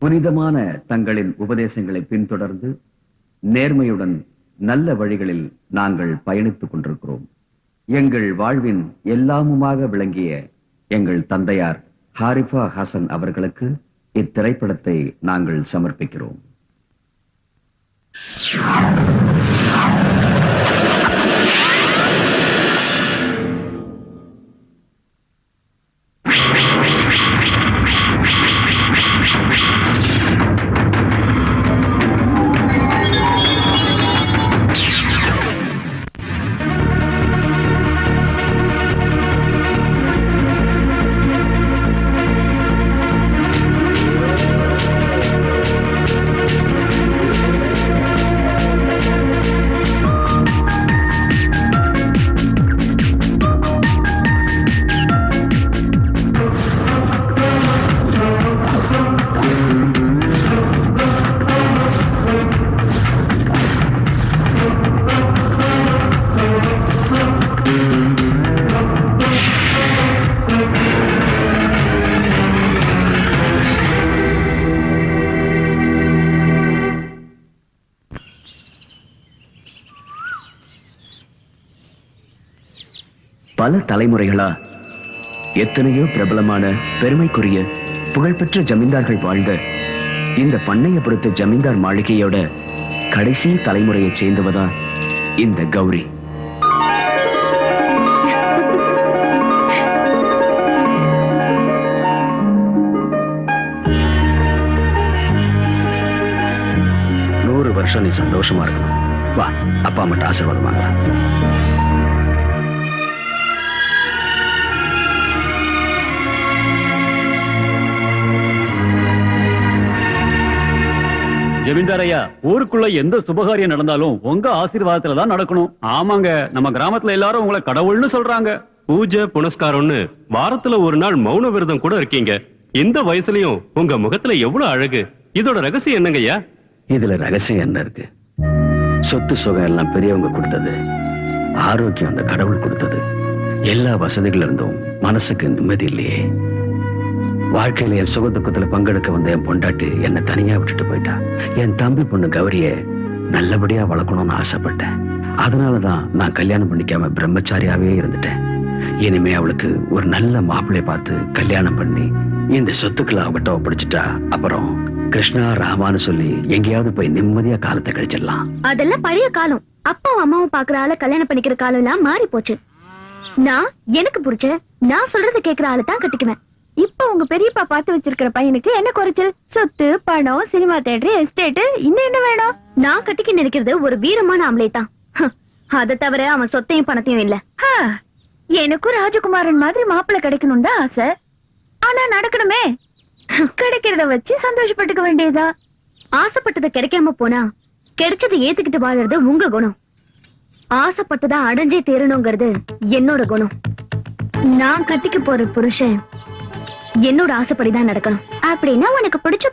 புனிதமான தங்களின் உபதேசங்களை பின்தொடர்ந்து நேர்மையுடன் நல்ல வழிகளில் நாங்கள் பயணித்துக் கொண்டிருக்கிறோம். எங்கள் வாழ்வின் எல்லாமுமாக விளங்கிய எங்கள் தந்தையார் ஹாரிஃபா ஹசன் அவர்களுக்கு இத்திரைப்படத்தை நாங்கள் சமர்ப்பிக்கிறோம். பல தலைமுறைகளா எத்தனையோ பிரபலமான பெருமைக்குரிய புகழ்பெற்ற ஜமீன்தார்கள் வாழ்ந்த இந்த பண்ணையபுரத்து ஜமீன்தார் மாளிகையோட கடைசி தலைமுறையை சேர்ந்தவதா இந்த கௌரி. நூறு வருஷம் நீ சந்தோஷமா இருக்கணும். வா, அப்பா அம்மா ஆசீர்வாதம் வாங்கலாம். ஜமீன்தார் ஐயா, ஊருக்குள்ள எந்த சுபகாரியம் நடந்தாலும் உங்க ஆசீர்வாதத்துல தான் நடக்கணும். ஆமாங்க, நம்ம கிராமத்துல எல்லாரும் உங்களை கடவுள்னு சொல்றாங்க. பூஜை புனஸ்காரம்னு வாரத்துல ஒரு நாள் மௌன விரதம் கூட இருக்கீங்க. இந்த வயசுலயும் உங்க முகத்துல எவ்வளவு அழகு. இதோட ரகசியம் என்னங்கய்யா? இதுல ரகசியம் என்ன இருக்கு? சொத்து சுகம் எல்லாம் பெரியவங்க கொடுத்தது, ஆரோக்கியம் அந்த கடவுள் கொடுத்தது. எல்லா வசதிகள் இருந்தும் மனசுக்கு நிம்மதி இல்லையே. வாழ்க்கையில என் சுக துக்கத்துல பங்கெடுக்க வந்த என் பொண்டாட்டி என்னை தனியா விட்டுட்டு போயிட்டா. என் தம்பி பொண்ணு கௌரிய நல்லபடியா வளர்க்கணும்னு ஆசைப்பட்டேன். அதனாலதான் நான் கல்யாணம் பண்ணிக்காம பிரம்மச்சாரியாவே இருந்துட்டேன். இனிமே அவளுக்கு ஒரு நல்ல மாப்பிள்ளைய பார்த்து கல்யாணம் பண்ணி இந்த சொத்துக்களை அவகிட்ட ஒப்படைச்சிட்டா அப்புறம் கிருஷ்ணா ராமான்னு சொல்லி எங்கேயாவது போய் நிம்மதியா காலத்தை கழிச்சிடலாம். அதெல்லாம் பழைய காலம். அப்பாவும் அம்மாவும் பாக்குற ஆளை கல்யாணம் பண்ணிக்கிற காலம் எல்லாம் மாறி போச்சு. நான் எனக்கு புடிச்ச நான் சொல்றதை கேட்கிற ஆளை தான் கட்டிக்குவேன். இப்ப உங்க பெரியப்பா பார்த்து வச்சிருக்கிற பையனுக்கு என்ன குறைச்சல்? சொத்து, பணம், சினிமா தியேட்டர், எஸ்டேட், இன்னும் என்ன வேணும்? நான் கட்டிக்க நினைக்கிறது ஒரு வீரமான ஆம்பளை தான். அதை தவிர அவன் சொத்தையும் பணத்தையும் இல்ல. எனக்கும் ராஜகுமாரன் மாதிரி மாப்பிள்ளை கிடைக்கணும் தான் ஆசை. ஆனா நடக்கணுமே. கிடைக்கிறத வச்சு சந்தோஷப்பட்டுக்க வேண்டியதா. ஆசைப்பட்டதை கிடைக்காம போனா கிடைச்சதை ஏத்துக்கிட்டு வாழறது உங்க குணம். ஆசைப்பட்டதா அடைஞ்சே தேரணுங்கிறது என்னோட குணம். நான் கட்டிக்க போற புருஷன் என்னோட ஆசைப்படிதான் நடக்கணும். அப்படின்னா உனக்கு பிடிச்ச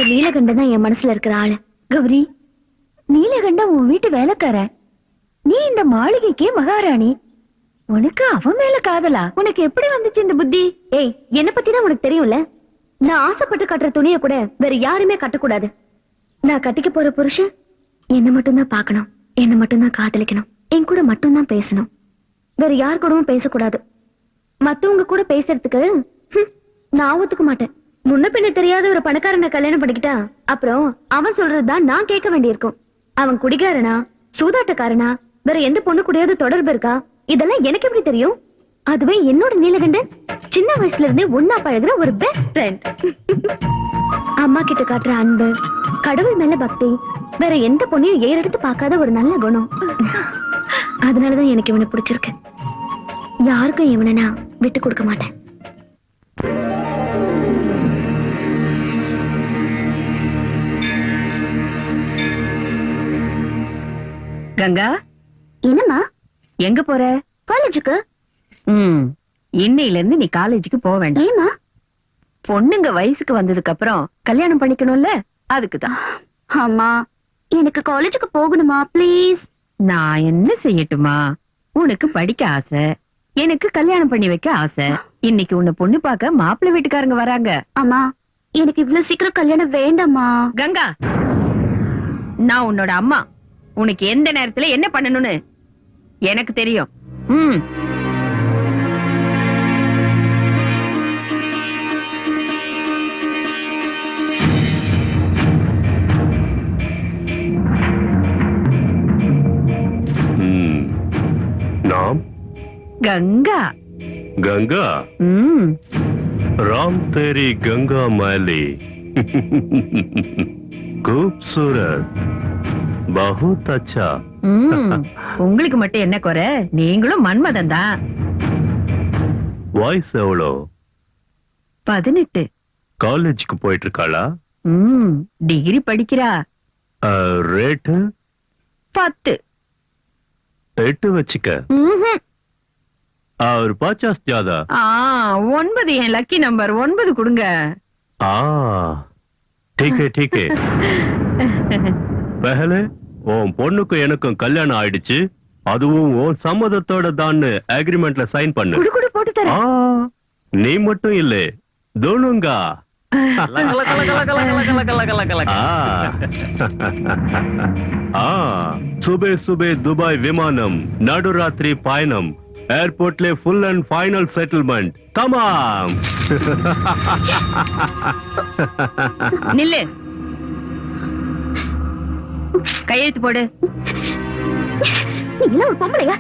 நீலகண்டன் தான் என் மனசுல இருக்கிற ஆளு. கௌரி, நீலகண்டன் உன் வீட்டு வேலைக்கார, நீ இந்த மாளிகைக்கே மகாராணி. உனக்கு அவன் மேல காதலா? உனக்கு எப்படி வந்துச்சு இந்த புத்தி? ஏய், என்ன பத்தி தான் உனக்கு தெரியும்ல. நான் ஆசைப்பட்டு கட்டுற துணியை கூட வேற யாருமே கட்டக்கூடாது. நான் கட்டிக்க போற புருஷன் என்ன மட்டும்தான் பார்க்கணும், என்ன மட்டும்தான் காதலிக்கணும், என் கூட மட்டும்தான் பேசணும், வேற யார் கூடவும் பேசக்கூடாது. மத்தவங்க கூட பேசுறதுக்கு நான் ஒத்துக்க மாட்டேன். முன்ன பின்ன தெரியாத ஒரு பணக்காரனை கல்யாணம் பண்ணிக்கிட்டா அப்புறம் அவன் சொல்றதுதான் நான் கேட்க வேண்டியிருக்கும். அவன் குடிகாரனா, சூதாட்டக்காரனா, வேற எந்த பொண்ணு கூடயாவது தொடர்பு இருக்கா, இதெல்லாம் எனக்கு எப்படி தெரியும்? அதுவே என்னோட நீலகண்டன் சின்ன வயசுல இருந்தே ஒன்னா பழகுற ஒரு பெஸ்ட் ஃப்ரெண்ட். அம்மா கிட்ட காட்டுற அன்பு, கடவுள் மேல பக்தி, வேற எந்த பொண்ணையும் ஏறெடுத்து பார்க்காத ஒரு நல்ல குணம். அதனாலதான் எனக்கு இவனை பிடிச்சிருக்கு. யாருக்கும் இவனை நான் விட்டு கொடுக்க மாட்டேன். கங்கா, என்னம்மா? எங்க போற? காலேஜுக்கு. இன்னையில இருந்து நீ காலேஜுக்கு போக வேண்டாம். ஏமா? பொண்ணுங்க வயசுக்கு வந்ததுக்கு அப்புறம் கல்யாணம் பண்ணிக்கணும்ல, அதுக்குதான். அம்மா, எனக்கு காலேஜுக்கு போகணுமா ப்ளீஸ்? நான் என்ன செய்யட்டுமா? உனக்கு படிக்க ஆசை, எனக்கு கல்யாணம் பண்ணி வைக்க ஆசை. இன்னைக்கு உன்னை பொண்ணு பார்க்க மாப்பிள்ளை வீட்டுக்காரங்க வராங்க. அம்மா, எனக்கு இவ்வளவு சீக்கிரம் கல்யாணம் வேண்டாமா? கங்கா, நான் உன்னோட அம்மா. உனக்கு எந்த நேரத்துல என்ன பண்ணணும்னு எனக்கு தெரியும். நாம் கங்கா. गंगा राम तेरी गंगा मैली खूबसूरत बहुत अच्छा. உங்களுக்கு மட்டும் என்ன குறை? நீங்களும் மன்மதன் தான். வாய்ஸ் எவ்வளோ? 18. காலேஜுக்கு போயிட்டு இருக்காளா? டிகிரி படிக்கிறா. ரேட்டு 10. 8 வச்சுக்க. और 50 ज्यादा. 9 என் லக்கி நம்பர். 9 கொடுங்க. ठीक है ठीक है. पहले உன் பொண்ணுக்கு எனக்கும் கல்யாணம் ஆயிடுச்சு, அதுவும் உன் சம்மதத்தோட தான் அக்ரிமெண்ட்ல சைன் பண்ணு. குடு போட்டு தரேன். நீ மட்டும் இல்ல, தோனுங்கா. சுபே சுபே துபாய் விமானம், நடுராத்திரி பயணம், ஏர்போர்ட்ல ஃபுல் அண்ட் ஃபைனல் செட்டில்மெண்ட். தமாம். நில்லு, கையெழுத்து போடு. நீ ஒரு பொம்பளையா?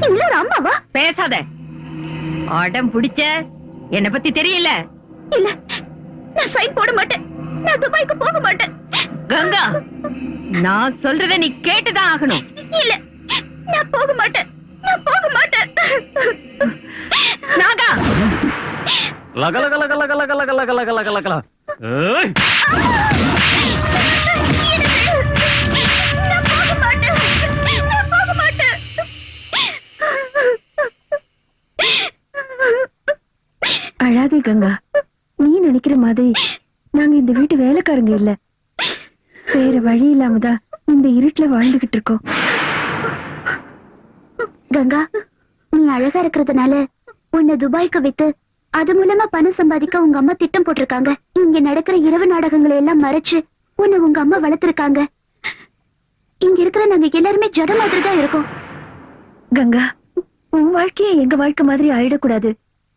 நீ ஒரு அம்மாவா? பேசாத. ஆடம் பிடிச்ச என்ன பத்தி தெரியல. இல்ல, நான் சைன் போட மாட்டேன். நான் துபாய்க்கு போக மாட்டேன். கங்கா, நான் சொல்றத நீ கேட்டுதான் ஆகணும். இல்ல, நான் போக மாட்டேன். நான் போக மாட்டேன். நாகா, லக லக லக லக லக லக லக லக லக லக. ஏய், நான் போக மாட்டேன். நான் போக மாட்டேன். அழாதே கங்கா. நீ நினைக்கிற மாதிரி நாங்க இந்த வீட்டு வேலைக்காரங்க இல்ல. வேற வழி இல்லாமதான் இந்த இருட்டுல வாழ்ந்துகிட்டு இருக்கோம். கங்கா, நீ அழகா இருக்கிறதுனால உன்னை துபாய்க்கு வித்து அது மூலமா பணம் சம்பாதிக்க உங்க அம்மா திட்டம் போட்டிருக்காங்க. இங்க நடக்கிற இரவு நாடகங்களை எல்லாம் மறைச்சு உன்னை உங்க அம்மா வளர்த்திருக்காங்க. இங்க இருக்கிற நாங்க எல்லாருமே ஜட மாதிரி தான் இருக்கோம். கங்கா, உன் வாழ்க்கையை எங்க வாழ்க்கை மாதிரி ஆயிடக்கூடாது.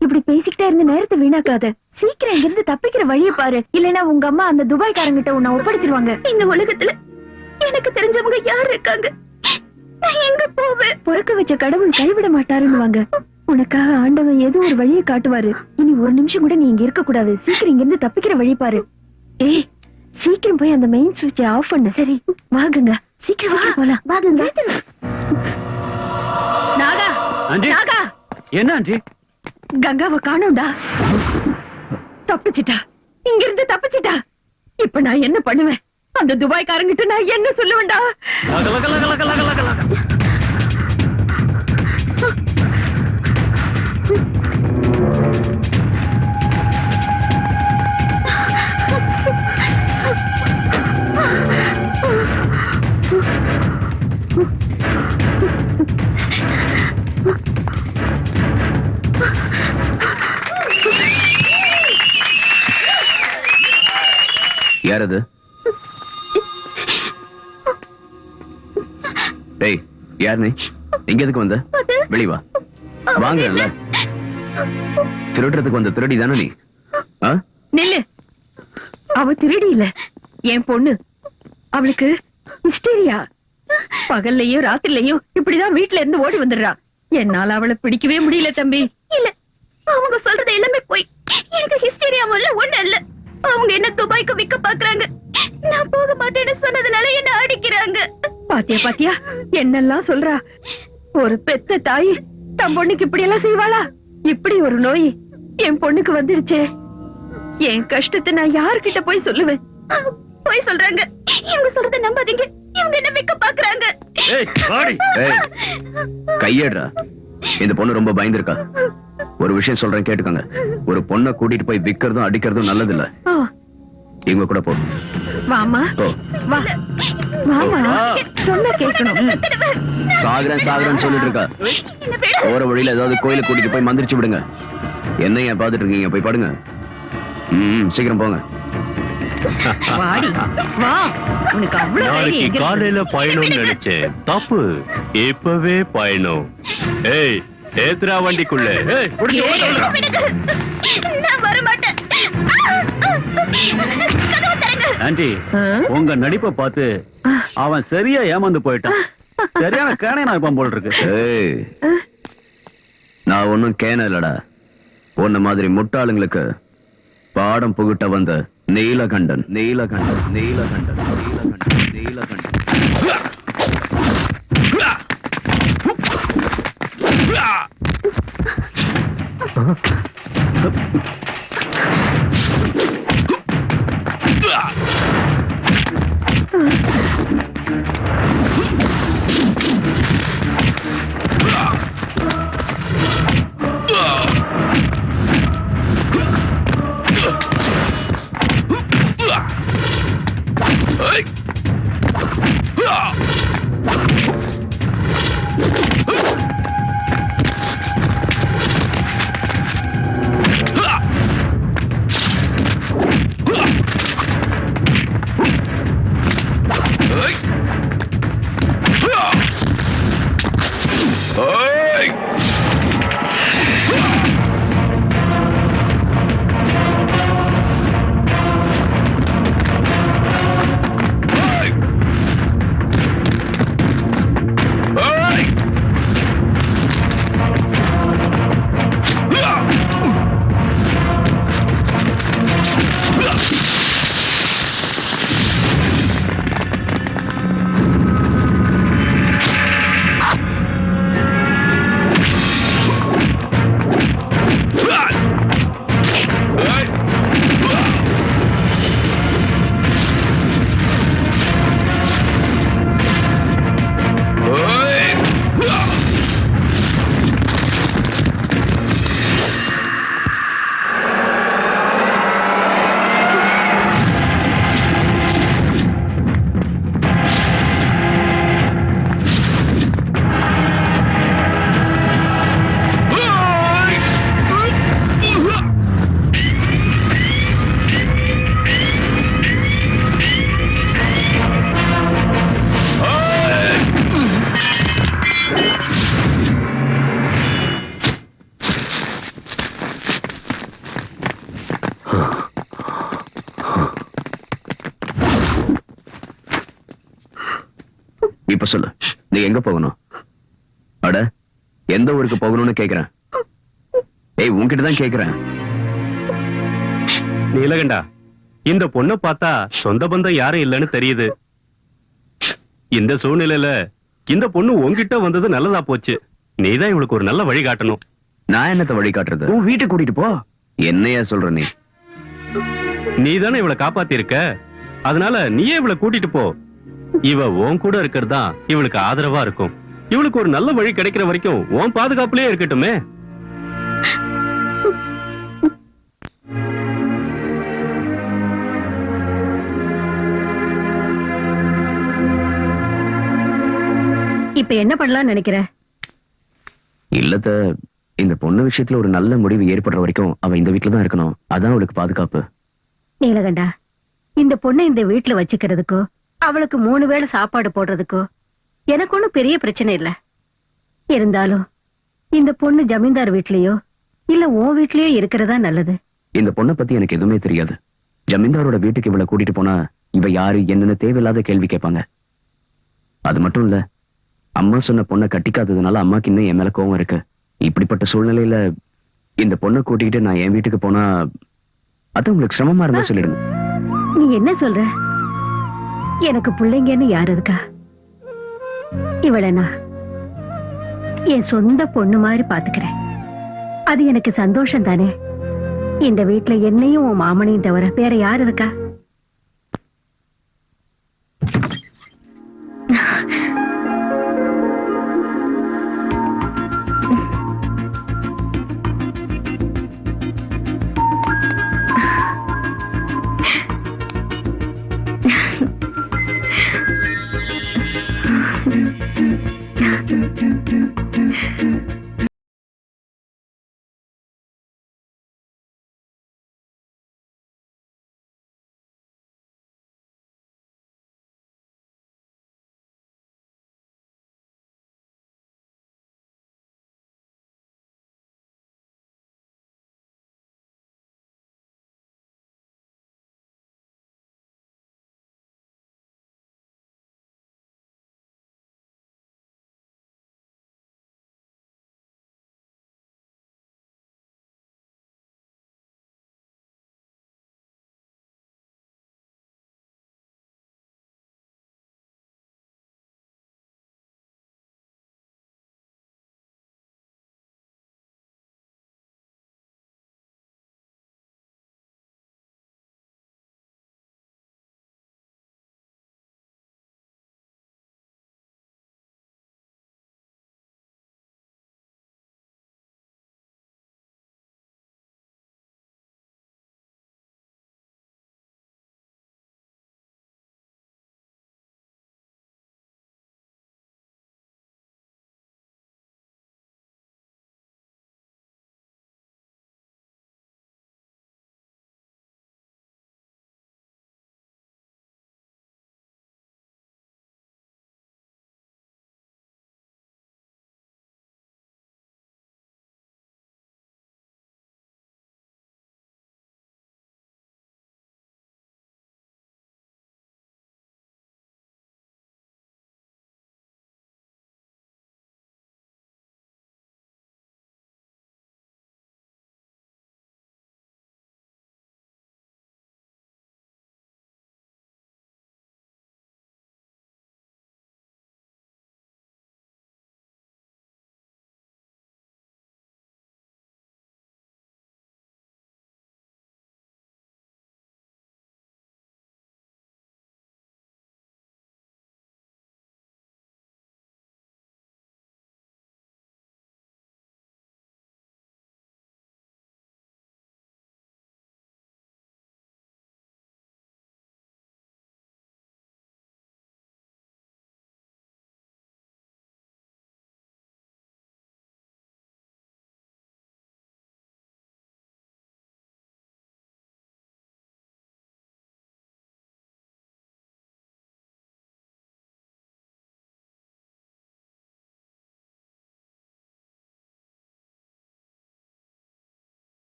இப்படி பேசிக்கிட்டே இருந்த நேரத்தை வீணாக்காத. சீக்கிரம் இங்க இருந்து தப்பிக்கிற வழியை பாரு. இல்லைன்னா உங்க அம்மா அந்த துபாய்க்காரங்கிட்ட உன்னை ஒப்படைச்சிருவாங்க. இந்த உலகத்துல எனக்கு தெரிஞ்சவங்க யார் இருக்காங்க? நான் எங்க போவேன்? பொறுக்க வச்ச கடவுள் கைவிட மாட்டாருன்னு. உனக்காக ஆண்டவன் ஏதோ ஒரு வழியை காட்டுவாரு. இனி ஒரு நிமிஷம் கூட நீ இங்க இருக்க கூடாது. சீக்கிரம் இங்க இருந்து தப்பிக்கிற வழி பாரு. ஏய், சீக்கிரம் போய் அந்த மெயின் சுவிட்சை ஆஃப் பண்ணு. சரி, வாங்குங்க. சீக்கிரம் போலாம். வாங்குங்க. நாகா, ஆண்டி. நாகா, என்ன ஆண்டி? கங்காவை காணோம்டா. தப்பிச்சிட்டா, இங்க இருந்து தப்பிச்சிட்டா. இப்ப நான் என்ன பண்ணுவேன்? அந்த துபாய்க்காரங்கிட்ட நான் என்ன சொல்லுவேன்டா? லக லக லக லக லக லக லக. யார் அது? டேய், யார் நீ? எங்க எதுக்கு வந்த? வெளிய வா. வாங்கல. திருடுறதுக்கு வந்த திருடி தானே நீ? நில்லு. அவ திருடி இல்ல, என் பொண்ணு. அவளுக்கு ஹிஸ்டீரியா. பகல்லையும் ராத்திரிலையும் இப்படிதான் வீட்டுல இருந்து ஓடி வந்துடுறா. என்னால அவளை பிடிக்கவே முடியல தம்பி. இல்ல, அவங்க சொல்றது எல்லாமே போய். எனக்கு ஹிஸ்டீரியா இல்ல, ஒண்ணு இல்ல. அவங்க என்ன துபாய்க்கு விக்க பாக்குறாங்க. நான் போக மாட்டேன்னு சொன்னதுனால என்ன அடிக்கிறாங்க. பாத்தியா பாத்தியா என்னெல்லாம் சொல்றா. ஒரு பெத்த தாய் தன் பொண்ணுக்கு இப்படி எல்லாம் செய்வாளா? இப்படி ஒரு நோய் என் பொண்ணுக்கு வந்துடுச்சே. என் கஷ்டத்தை நான் யார்கிட்ட போய் சொல்லுவேன்? போய் சொல்றாங்க. இவங்க சொல்றத நம்பாதீங்க. இவங்க என்ன விக்க பாக்குறாங்க. கையேடுறா. இந்த பொண்ணு ரொம்ப பயந்துருக்கா. ஒரு விஷயம் சொல்றேன், கேட்டுக்கோங்க. ஒரு பொண்ணை கூட்டிட்டு போய் விக்கிறதும் அடிக்கிறதும் நல்லது இல்ல. இவங்க கூட போ. வாமா, வா. வாமா, சொன்ன கேட்கணும். சாகுறேன்னு சொல்லிட்டு இருக்கா. போற வழியில ஏதாவது கோயிலுக்கு கூட்டிட்டு போய் மந்திரிச்சு விடுங்க. என்ன ஏன் பாத்துட்டு இருக்கீங்க? போய் பாடுங்க. சீக்கிரம் போங்க. வாடி, வா. உனக்கு அவ்வளவு நாளைக்கு காலையில பயணம்னு நினைச்சேன். தப்பு. இப்பவே பயணம். ஏய், ஏத்ரா வண்டிக்குள்ள. நான் வர மாட்டேன். ஆண்டி, உங்க நடிப்பை பார்த்து அவன் சரியா ஏமாந்து போயிட்டான். சரியான கேனை நான் இப்ப போல் இருக்கு. நான் ஒன்னும் கேன இல்லடா. உன்ன மாதிரி முட்டாளுங்களுக்கு பாடம் புகுட்ட வந்த நீலகண்டன். நீலகண்டன் நீலகண்டன் நீலகண்டன் நீலகண்டன். இப்ப சொல்லு, நீ எங்க போகணும்? அட, எந்த ஊருக்கு போகணும்னு கேக்குறேன். ஏய், உன்கிட்ட தான் கேக்குறேன். நீலகண்டா, இந்த பொண்ணை பார்த்தா சொந்த பந்தம் யாரும் இல்லைன்னு தெரியுது. இந்த சூழ்நிலையில இந்த பொண்ணு உன்கிட்ட வந்தது நல்லதா போச்சு. நீதான் இவளுக்கு ஒரு நல்ல வழி காட்டணும். நான் என்னத்த வழி காட்டுறது? உன் வீட்டுக்கு கூட்டிட்டு போ. என்னையா சொல்ற நீ? நீதானே இவளை காப்பாத்தி இருக்க. அதனால நீயே இவளை கூட்டிட்டு போ. இவ உன் கூட இருக்கிறதா இவளுக்கு ஆதரவா இருக்கும். இவளுக்கு ஒரு நல்ல வழி கிடைக்கிற வரைக்கும் உன் பாதுகாப்புலயே இருக்கட்டுமே. இப்ப என்ன பண்ணலாம்னு நினைக்கிற? இல்லத்த, இந்த பொண்ணு விஷயத்துல ஒரு நல்ல முடிவு ஏற்படுற வரைக்கும் அவ இந்த வீட்டுல தான் இருக்கணும். அதான் அவளுக்கு பாதுகாப்பு. நீலகண்டா, இந்த பொண்ணை இந்த வீட்டுல வச்சுக்கிறதுக்கோ அவளுக்கு 3 வேளை சாப்பாடு போடுறதுக்கோ எனக்கு ஒண்ணும் பெரிய பிரச்சனை இல்ல. இருந்தாலும் இந்த பொண்ணு ஜமீன்தார் வீட்லயோ இல்ல உன் வீட்லயோ இருக்கிறதா நல்லது. இந்த பொண்ணை பத்தி எனக்கு எதுவுமே தெரியாது. ஜமீன்தாரோட வீட்டுக்கு இவளை கூட்டிட்டு போனா இவ யாரு என்னன்னு தேவையில்லாத கேள்வி கேட்பாங்க. அது மட்டும் இல்ல, அம்மா சொன்ன பொண்ணை கட்டிக்காததுனால அம்மாக்கு இன்னும் என் மேல கோவம் இருக்கு. இப்படிப்பட்ட சூழ்நிலையில இந்த பொண்ணை கூட்டிக்கிட்டு நான் என் வீட்டுக்கு போனா அது உங்களுக்கு சிரமமா இருந்தா சொல்லிடுங்க. நீ என்ன சொல்ற? எனக்கு பிள்ளைங்கன்னு யாரு இருக்கா? இவளை நான் என் சொந்த பொண்ணு மாதிரி பாத்துக்கிறேன். அது எனக்கு சந்தோஷம் தானே. இந்த வீட்டுல என்னையும் உன் மாமனையும் தவிர வேற யாரு இருக்கா?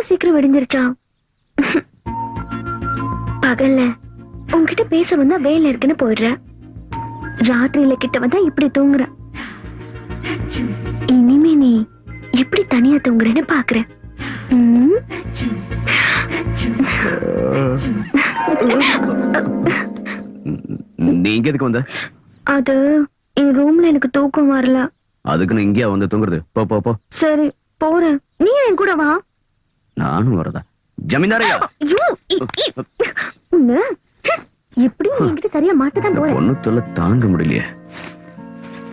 சீக்கிரம் விடிஞ்சிருச்சா? பகல்ல உன்கிட்ட பேச வந்தா வேலை இருக்குன்னு போயிடுற, ராத்திரியில கிட்ட வந்தா இப்படி தூங்குற. இனிமே நீ எப்படி தனியா தூங்குறேன்னு பாக்குறேன். நீங்க எதுக்கு வந்த? அது என் ரூம்ல எனக்கு தூக்கம் வரல. அதுக்கு நான் இங்கேயா வந்து தூங்குறது? போ போ போ. சரி போறேன், நீ என் கூட வா. நானும் வரதா? ஜமீன்தாரையா ஐயோ, உன்னை எப்படி என்கிட்ட சரியா மாட்டதான் போறேன். ஒண்ணு தொல்லை தாங்க முடியலையே.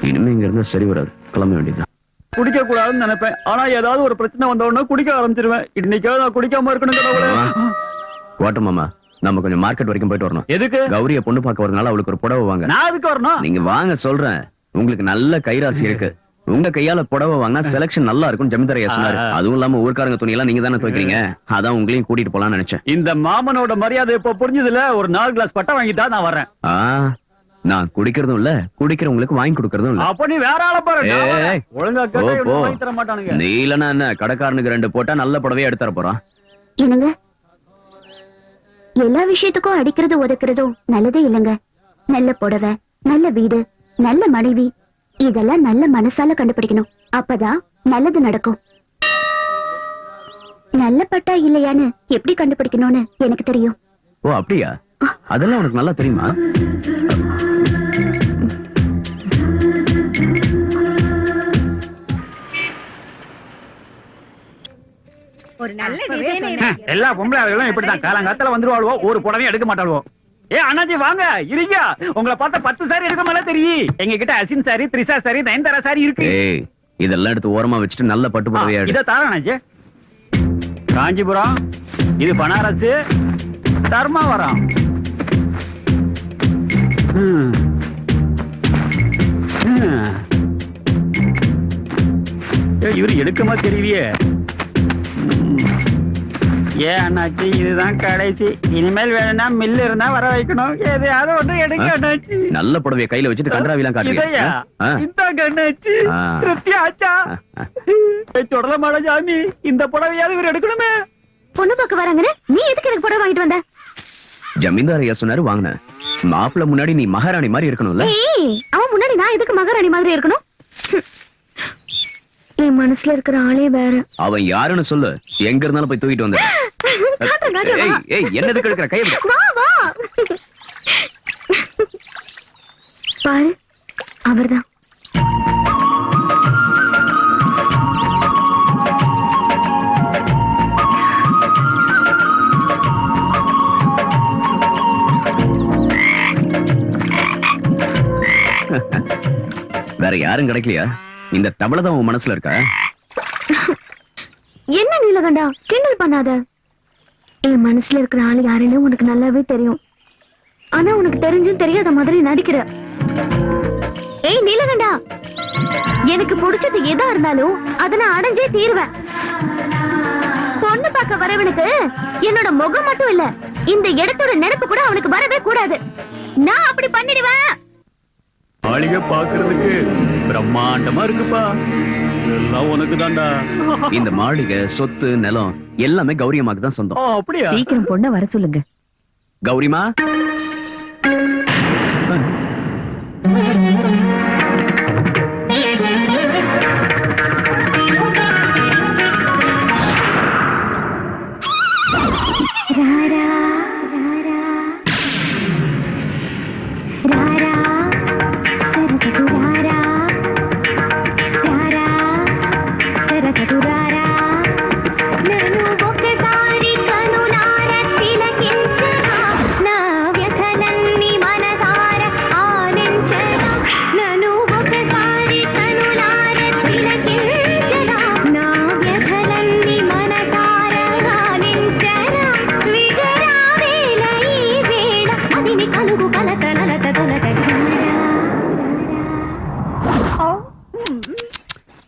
இனிமே இங்க இருந்தா சரி வராது, கிளம்ப வேண்டியதுதான். குடிக்க கூடாதுன்னு நினைப்பேன், ஆனா ஏதாவது ஒரு பிரச்சனை வந்த உடனே குடிக்க ஆரம்பிச்சிருவேன். இன்னைக்காவது நான் குடிக்காம இருக்கணும் கடவுளே. வாட்டர் மாமா, நம்ம கொஞ்சம் மார்க்கெட் வரைக்கும் போயிட்டு வரணும். எதுக்கு? கௌரிய பொண்ணு பார்க்க வரதுனால அவளுக்கு ஒரு புடவை வாங்க. நான் எதுக்கு வரணும்? நீங்க வாங்க சொல்றேன், உங்களுக்கு நல்ல கைராசி இருக்கு. உங்க கையால புடவை வாங்கினா செலக்ஷன் நல்லா இருக்கும் ஜமீன்தாரையா சொன்னாரு. அதுவும் இல்லாம ஊர்க்காரங்க துணியெல்லாம் நீங்க தானே துவைக்கிறீங்க, அதான் உங்களையும் கூட்டிட்டு போலாம்னு நினைச்சேன். இந்த மாமனோட மரியாதை இப்ப புரிஞ்சதுல. ஒரு 4 கிளாஸ் பட்டா வாங்கிட்டா நான் வரேன். நான் குடிக்கிறதும் இல்ல, குடிக்கிறவங்களுக்கு வாங்கி கொடுக்கறதும் இல்ல. அப்ப நீ வேற ஆள பாரு. ஏய், ஒழுங்கா போ, கேட்டா போ. வாங்கி தர மாட்டானுங்க. நீ இல்லனா என்ன, கடைக்காரனுக்கு 2 போட்டா நல்ல புடவையா எடுத்து தர போறான். என்னங்க, எல்லா விஷயத்துக்கும் அடிக்கிறது ஒதுக்குறதும் நல்லதே இல்லைங்க. நல்ல புடவை, நல்ல வீடு, நல்ல மனைவி, இதெல்லாம் நல்ல மனசால கண்டுபிடிக்கணும். அப்பதான் நல்லது நடக்கும். நல்ல பட்டா இல்லையான்னு எப்படி கண்டுபிடிக்கணும்னு எனக்கு தெரியும். ஓ அப்படியா? அதெல்லாம் உனக்கு நல்லா தெரியுமா? ஒரு நல்ல எல்லா பொம்பளைகளும் இப்படிதான் காலங்காத்தால வந்துருவாளுவோ, ஒரு புடவையும் எடுக்க மாட்டாளுவோ. ஏ அண்ணாச்சி வாங்க, இருங்க. உங்களை பார்த்தா 10 சாரி எடுக்க மேல தெரியும். எங்க கிட்ட Asin sorry, Trisha sorry, Nayanthara sorry இருக்கு. ஏய், இதெல்லாம் எடுத்து ஓரமா வச்சுட்டு நல்ல பட்டு புடவையா எடு. இத தார அண்ணாச்சி. காஞ்சிபுரம், இது பனாரஸ், தர்மாவரம். இவரு எடுக்கமா தெரியலையே. ஏன் அண்ணாச்சி, இதுதான் கடைசி. இனிமேல் வேணும்னா மில்லு இருந்தா வர வைக்கணும். எதையாவது ஒண்ணு எடுக்க அண்ணாச்சி. நல்ல புடவைய கையில வச்சுட்டு கண்டராவிலாம் காட்டுறியா? இந்தாங்க அண்ணாச்சி. திருப்தி ஆச்சா? தொடர மாட சாமி, இந்த புடவையாவது இவர் எடுக்கணுமே. பொண்ணு பார்க்க வராங்கன்னு நீ எதுக்கு எனக்கு புடவை வாங்கிட்டு வந்த? ஜமீன்தாரையா சொன்னாரு வாங்கின. மாப்பிள்ள முன்னாடி நீ மகாராணி மாதிரி இருக்கணும்ல. அவன் முன்னாடி நான் எதுக்கு மகாராணி மாதிரி இருக்கணும்? என் மனசுல இருக்கிற ஆளே வேற. அவன் யாருன்னு சொல்லு, எங்க இருந்தாலும் போய் தூக்கிட்டு வந்து. என்னது கெடுக்கிற கை? வா வா பாரு, அவர்தான். வேற யாரும் கிடைக்கலையா? இந்த தவளை தான் உன் மனசுல இருக்கா? என்ன நீலகண்டா, கிண்டல் பண்ணாத. என் மனசுல இருக்கிற ஆள் யாருன்னு உனக்கு நல்லாவே தெரியும். ஆனா உனக்கு தெரிஞ்சும் தெரியாத மாதிரி நடிக்கிற. ஏய் நீலகண்டா, எனக்கு பிடிச்சது எதா இருந்தாலும் அதை நான் அடைஞ்சே தீருவேன். பொண்ணு பார்க்க வரவனுக்கு என்னோட முகம் மட்டும் இல்ல, இந்த இடத்தோட நினைப்பு கூட அவனுக்கு வரவே கூடாது. நான் அப்படி பண்ணிடுவேன். மாளிகை பாக்குறதுக்கு பிரம்மாண்டமா இருக்குப்பா. எல்லாம் உனக்கு தான்டா. இந்த மாளிகை, சொத்து, நிலம் எல்லாமே கௌரியமாக்கு தான் சொந்தம். அப்படியா? சீக்கிரம் பொண்ண வர சொல்லுங்க. கௌரிமா,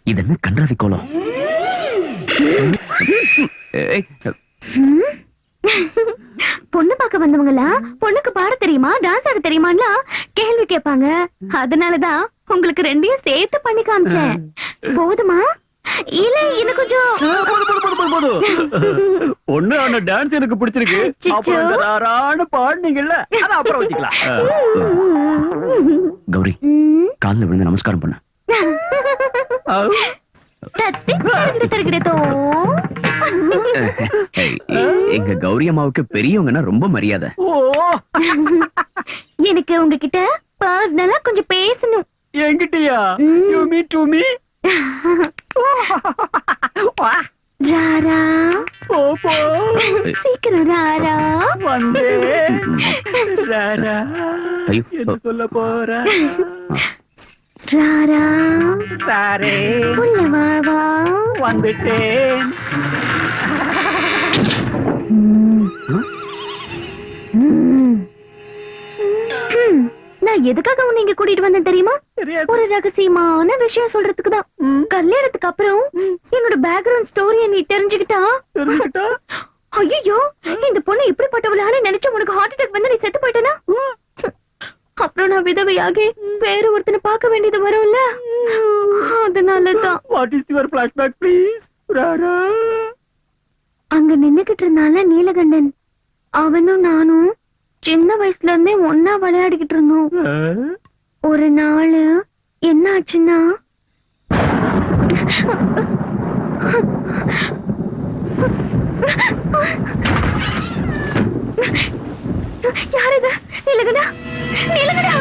இது என்ன கன்றாவி கோலம்? பொண்ணு பார்க்க வந்தவங்களா பொண்ணுக்கு பாட தெரியுமா, டான்ஸ் ஆட தெரியுமான்னு கேள்வி கேட்பாங்க. அதனாலதான் உங்களுக்கு ரெண்டையும் சேர்த்து பண்ணி காமிச்சேன். போதுமா? இல்ல இன்னும் கொஞ்சம். ஒண்ணு அந்த டான்ஸ் எனக்கு பிடிச்சிருக்கு. அப்புறம் இந்த ராரான்னு பாடுனீங்கல்ல, அத அப்புறம் வச்சுக்கலாம். கௌரி, கால்ல விழுந்து நமஸ்காரம் பண்ண. தத்தி தருகிடத்தோ. எங்க கௌரி அம்மாவுக்கு பெரியவங்கன்னா ரொம்ப மரியாதை. ஓ, எனக்கு உங்ககிட்ட பர்சனலா கொஞ்சம் பேசணும். என்கிட்டயா? You me to me? ராரா, போ போ, சீக்கிரம் ராரா. வந்து ராரா, ஐயோ. என்ன சொல்ல போற? ராரா, சாரே, உள்ள வா வா. வந்துட்டேன். நான் எதுக்காக உன்னை இங்க கூட்டிட்டு வந்தேன் தெரியுமா? தெரியாது. ஒரு ரகசியமான விஷயம் சொல்றதுக்கு தான். கல்யாணத்துக்கு அப்புறம் என்னோட பேக்ரவுண்ட் ஸ்டோரிய நீ தெரிஞ்சுக்கிட்டா, தெரிஞ்சுக்கிட்டா? ஐயோ இந்த பொண்ணு இப்படிப்பட்டவளான்னு நினைச்சு உனக்கு ஹார்ட் அட்டாக் வந்து நீ செத்து போயிட்டனா? அப்புறம் நான் விதவையாகி வேற ஒருத்தனை பார்க்க வேண்டியது வரும்ல, அதனாலதான். What is your flashback, please? Rara. அங்க நின்னுகிட்டு இருந்தால நீலகண்டன், அவனும் நானும் சின்ன வயசுல இருந்தே ஒன்னா விளையாடிக்கிட்டு இருந்தோம். ஒரு நாள் என்ன ஆச்சுன்னா, யார் இது? நீலகண்டா, நீலகண்டா.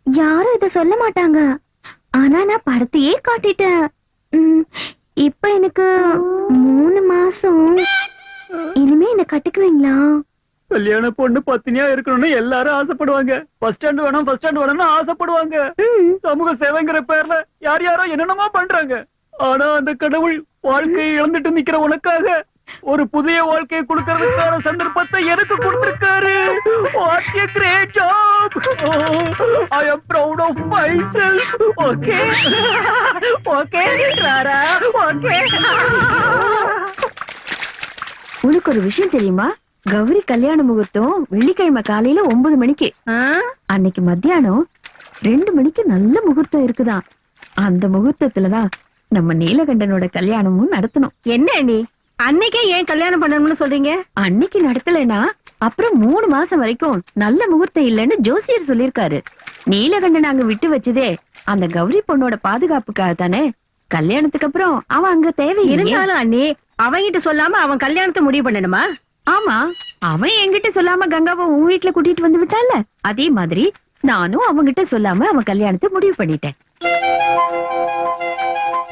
யாரும் இத சொல்ல மாட்டாங்க, ஆனா நான் படத்தையே காட்டிட்டேன். இப்ப எனக்கு 3 மாசம். இனிமே என்ன கட்டுக்குவீங்களா? கல்யாண பொண்ணு பத்தினியா இருக்கணும்னு எல்லாரும் ஆசைப்படுவாங்க. ஃபர்ஸ்ட் ஸ்டாண்ட் வேணும், ஃபர்ஸ்ட் ஸ்டாண்ட் வேணும்னு ஆசைப்படுவாங்க. சமூக சேவைங்கிற பேர்ல யார் யாரோ என்னென்னமோ பண்றாங்க. ஆனா அந்த கடவுள் வாழ்க்கையை இழந்துட்டு நிக்கிற உனக்காக ஒரு புதிய வாழ்க்கையை கொடுக்கறதுக்கான சந்தர்ப்பத்தை எனக்கு கொடுத்திருக்காரு. What a great job! I am proud of myself. Okay? Okay, Rara? Okay? உனக்கு ஒரு விஷயம் தெரியுமா? கௌரி கல்யாண முகூர்த்தம் வெள்ளிக்கிழமை காலையில 9 மணிக்கு. அன்னைக்கு மத்தியானம் 2 மணிக்கு நல்ல முகூர்த்தம் இருக்குதான். அந்த முகூர்த்தத்துலதான் நம்ம நீலகண்டனோட கல்யாணமும் நடத்தணும். என்ன நீ அன்னைக்கே ஏன் கல்யாணம் பண்ணணும்னு சொல்றீங்க? அன்னைக்கு நடத்தலைன்னா அப்புறம் 3 மாசம் வரைக்கும் நல்ல முகூர்த்தம் இல்லைன்னு ஜோசியர் சொல்லிருக்காரு. நீலகண்டன் அங்க விட்டு வச்சதே அந்த கௌரி பொண்ணோட பாதுகாப்புக்காக தானே. கல்யாணத்துக்கு அப்புறம் அவன் அங்க தேவை இருந்தாலும் அண்ணி, அவங்கிட்ட சொல்லாம அவன் கல்யாணத்தை முடிவு பண்ணணுமா? ஆமா, அவன் என்கிட்ட சொல்லாம கங்காவை உன் வீட்டுல கூட்டிட்டு வந்து விட்டான்ல, அதே மாதிரி நானும் அவங்கிட்ட சொல்லாம அவன் கல்யாணத்தை முடிவு பண்ணிட்டேன்.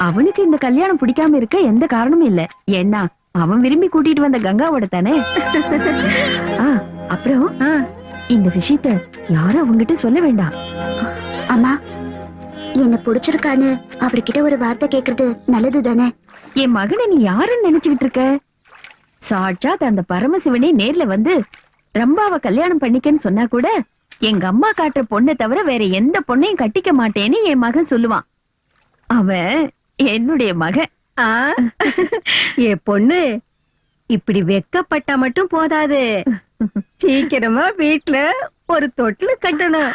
அவனுக்கு இந்த கல்யாணம் பிடிக்காம இருக்க எந்த காரணமும் இல்ல. ஏன்னா அவன் விரும்பி கூட்டிட்டு வந்த கங்காவோட தானே. அப்புறம் இந்த விஷயத்த யாரும் அவங்கிட்ட சொல்ல வேண்டாம். அம்மா, என்ன பிடிச்சிருக்கான்னு அவர்கிட்ட ஒரு வார்த்தை கேக்குறது நல்லது தானே? என் மகனை நீ யாருன்னு நினைச்சுக்கிட்டு இருக்க? சாட்சாத் அந்த பரமசிவனே நேர்ல வந்து ரம்பாவை கல்யாணம் பண்ணிக்கன்னு சொன்னா கூட எங்க அம்மா காட்டுற பொண்ணை தவிர வேற எந்த பொண்ணையும் கட்டிக்க மாட்டேன்னு என் மகன் சொல்லுவான். அவன் என்னுடைய மகன். என் பொண்ணு இப்படி வெக்கப்பட்டா மட்டும் போதாது, சீக்கிரமா வீட்டுல ஒரு தொட்டில கட்டணும்.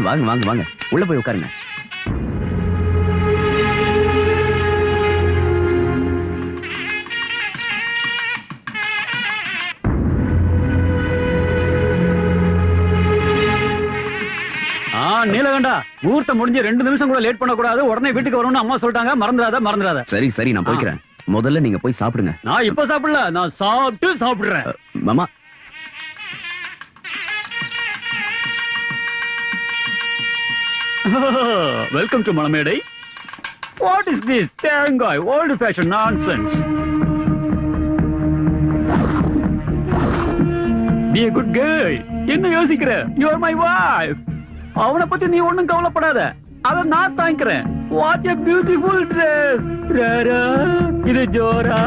வாங்க வாங்க வாங்க, உள்ள போய் உட்காருங்க. நீலகண்டா, முகூர்த்தம் முடிஞ்சு 2 நிமிஷம் கூட லேட் பண்ண கூடாது. உடனே வீட்டுக்கு வரணும்னு அம்மா சொல்லிட்டாங்க. மறந்துடாத. சரி சரி, நான் போய்க்கிறேன். முதல்ல நீங்க போய் சாப்பிடுங்க. நான் இப்ப சாப்பிடல, நான் சாப்பிடுறேன். மாமா, வெல்கம் டு மணமேடை. What is this தேங்காய் old fashioned nonsense? Be a good girl. என்ன யோசிக்கிற? You are my wife. அவனை பத்தி நீ ஒண்ணும் கவலைப்படாத, அத நான் தாங்கிக்கிறேன். What a beautiful Dress. ராரா இது ஜோரா.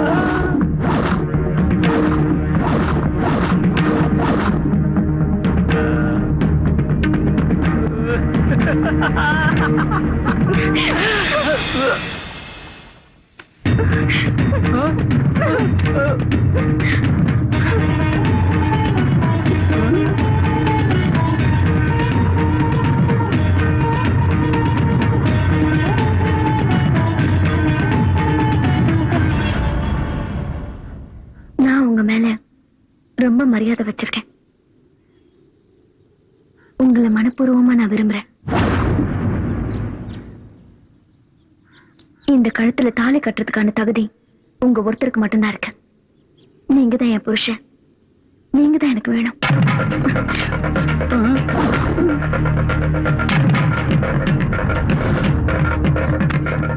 நான் உங்க மேல ரொம்ப மரியாதை வச்சிருக்கேன். உங்களை மனப்பூர்வமா நான் விரும்புறேன். இந்த கழுத்துல தாலி கட்டுறதுக்கான தகுதி உங்க ஒருத்தருக்கு மட்டும்தான் இருக்கு. நீங்க தான் என் புருஷன். நீங்க தான் எனக்கு வேணும்.